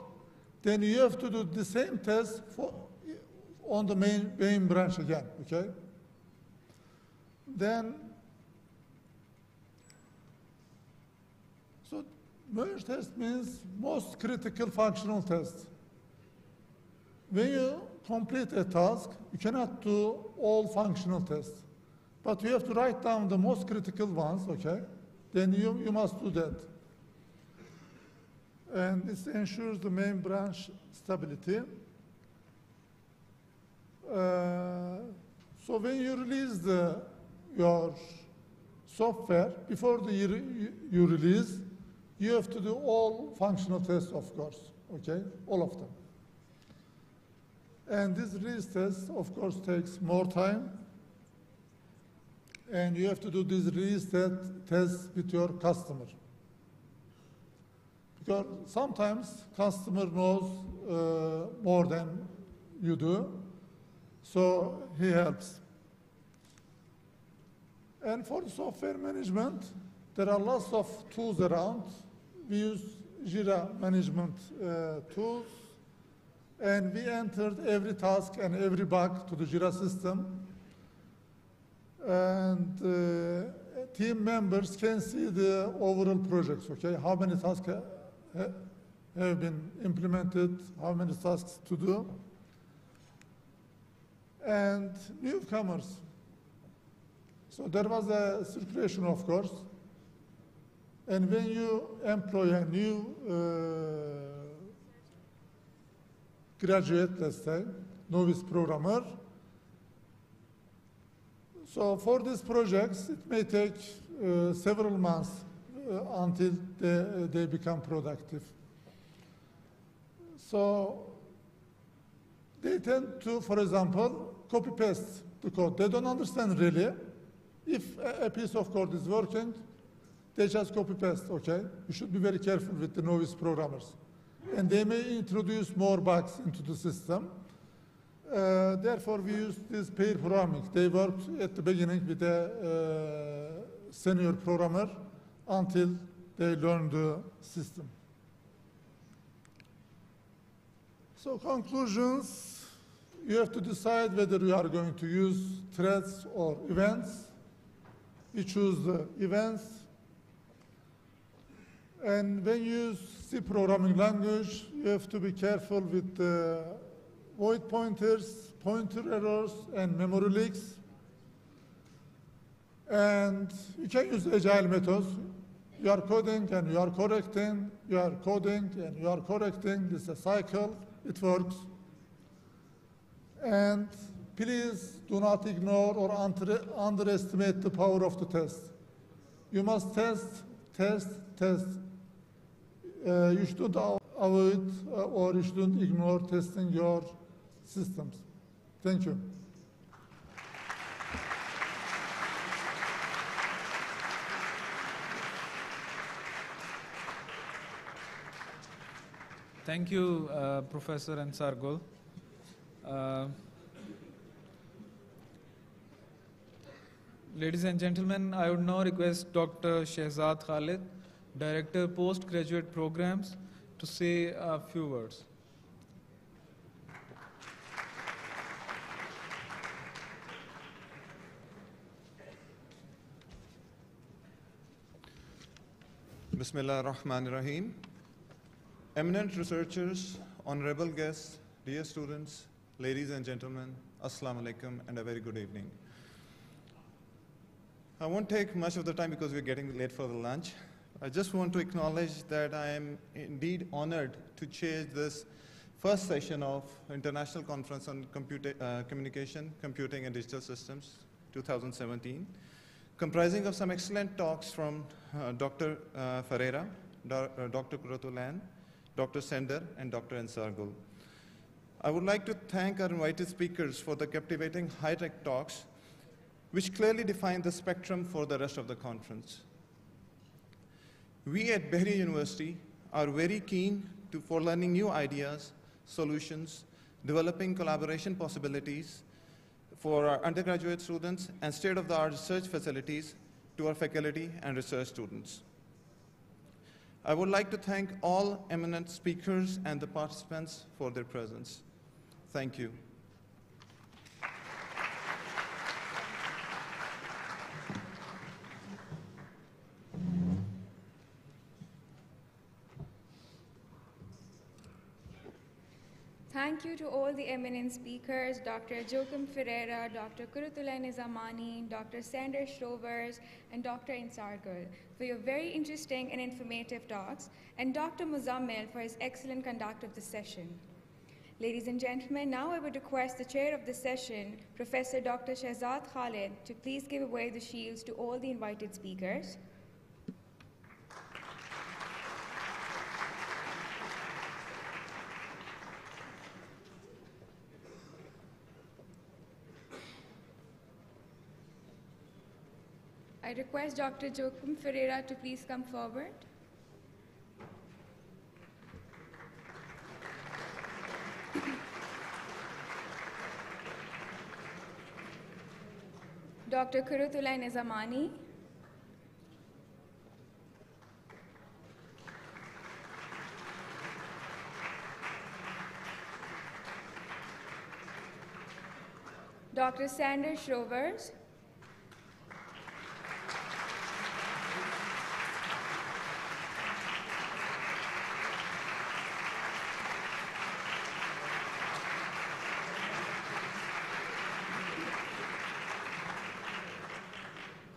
Then you have to do the same test on the main branch again, okay? Then, so merge test means most critical functional test. When you complete a task, you cannot do all functional tests. But you have to write down the most critical ones, okay? Then you must do that. And this ensures the main branch stability. So when you release your software, before you release, you have to do all functional tests, of course, okay? All of them. And this release test, of course, takes more time. And you have to do this release test with your customer. Because sometimes customer knows more than you do, so he helps. And for software management, there are lots of tools around. We use Jira management tools, and we entered every task and every bug to the Jira system. And team members can see the overall projects, okay? How many tasks have been implemented, how many tasks to do. And newcomers. So there was a circulation, of course. And when you employ a new graduate, let's say, novice programmer, so for these projects, it may take several months until they become productive. So they tend to, for example, copy-paste the code. They don't understand really. If a piece of code is working, they just copy-paste, okay? You should be very careful with the novice programmers. And they may introduce more bugs into the system. Therefore, we use this pair programming. They worked at the beginning with a senior programmer until they learn the system. So conclusions, you have to decide whether you are going to use threads or events. we choose the events. And when you use C programming language, you have to be careful with the void pointers, pointer errors, and memory leaks. And you can use agile methods. You are coding and you are correcting, you are coding and you are correcting. This is a cycle, it works. And please do not ignore or underestimate the power of the test. You must test, test, test. You shouldn't avoid or you shouldn't ignore testing your systems. Thank you.
Thank you, Professor Ansargul. Ladies and gentlemen, I would now request Dr. Shehzad Khalid, Director Postgraduate Programs, to say a few words.
Bismillah ar-Rahman ar-Rahim. Eminent researchers, honorable guests, dear students, ladies and gentlemen, Assalamu alaikum and a very good evening. I won't take much of the time because we're getting late for the lunch. I just want to acknowledge that I am indeed honored to chair this first session of International Conference on Communication, Computing and Digital Systems 2017, comprising of some excellent talks from Dr. Ferreira, Dr. Kuratulan, Dr. Sender, and Dr. Ansargul. I would like to thank our invited speakers for the captivating high-tech talks, which clearly define the spectrum for the rest of the conference. We at Bahria University are very keen for learning new ideas, solutions, developing collaboration possibilities for our undergraduate students, and state-of-the-art research facilities to our faculty and research students. I would like to thank all eminent speakers and the participants for their presence. Thank you.
Thank you to all the eminent speakers, Dr. Joachim Ferreira, Dr. Kuratulan Zamani, Dr. Sander Schrovers, and Dr. Ansargul for your very interesting and informative talks, and Dr. Muzammil for his excellent conduct of the session. Ladies and gentlemen, now I would request the chair of the session, Professor Dr. Shehzad Khalid, to please give away the shields to all the invited speakers. I request Dr. Joachim Ferreira to please come forward. Dr. Kuratulan Zamani. Dr. Sander Schrovers.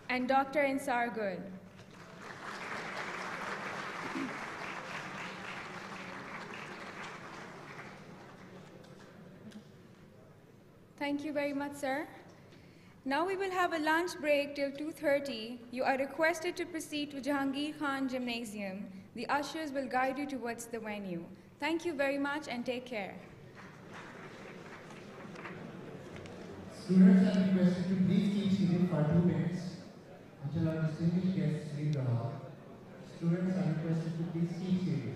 And Dr. Ansargul. Thank you very much, sir. Now we will have a lunch break till 2:30. You are requested to proceed to Jahangir Khan Gymnasium. The ushers will guide you towards the venue. Thank you very much and take care.
Students are requested to please keep seated for 2 minutes until our distinguished guests leave the hall. Students are requested to please keep seated.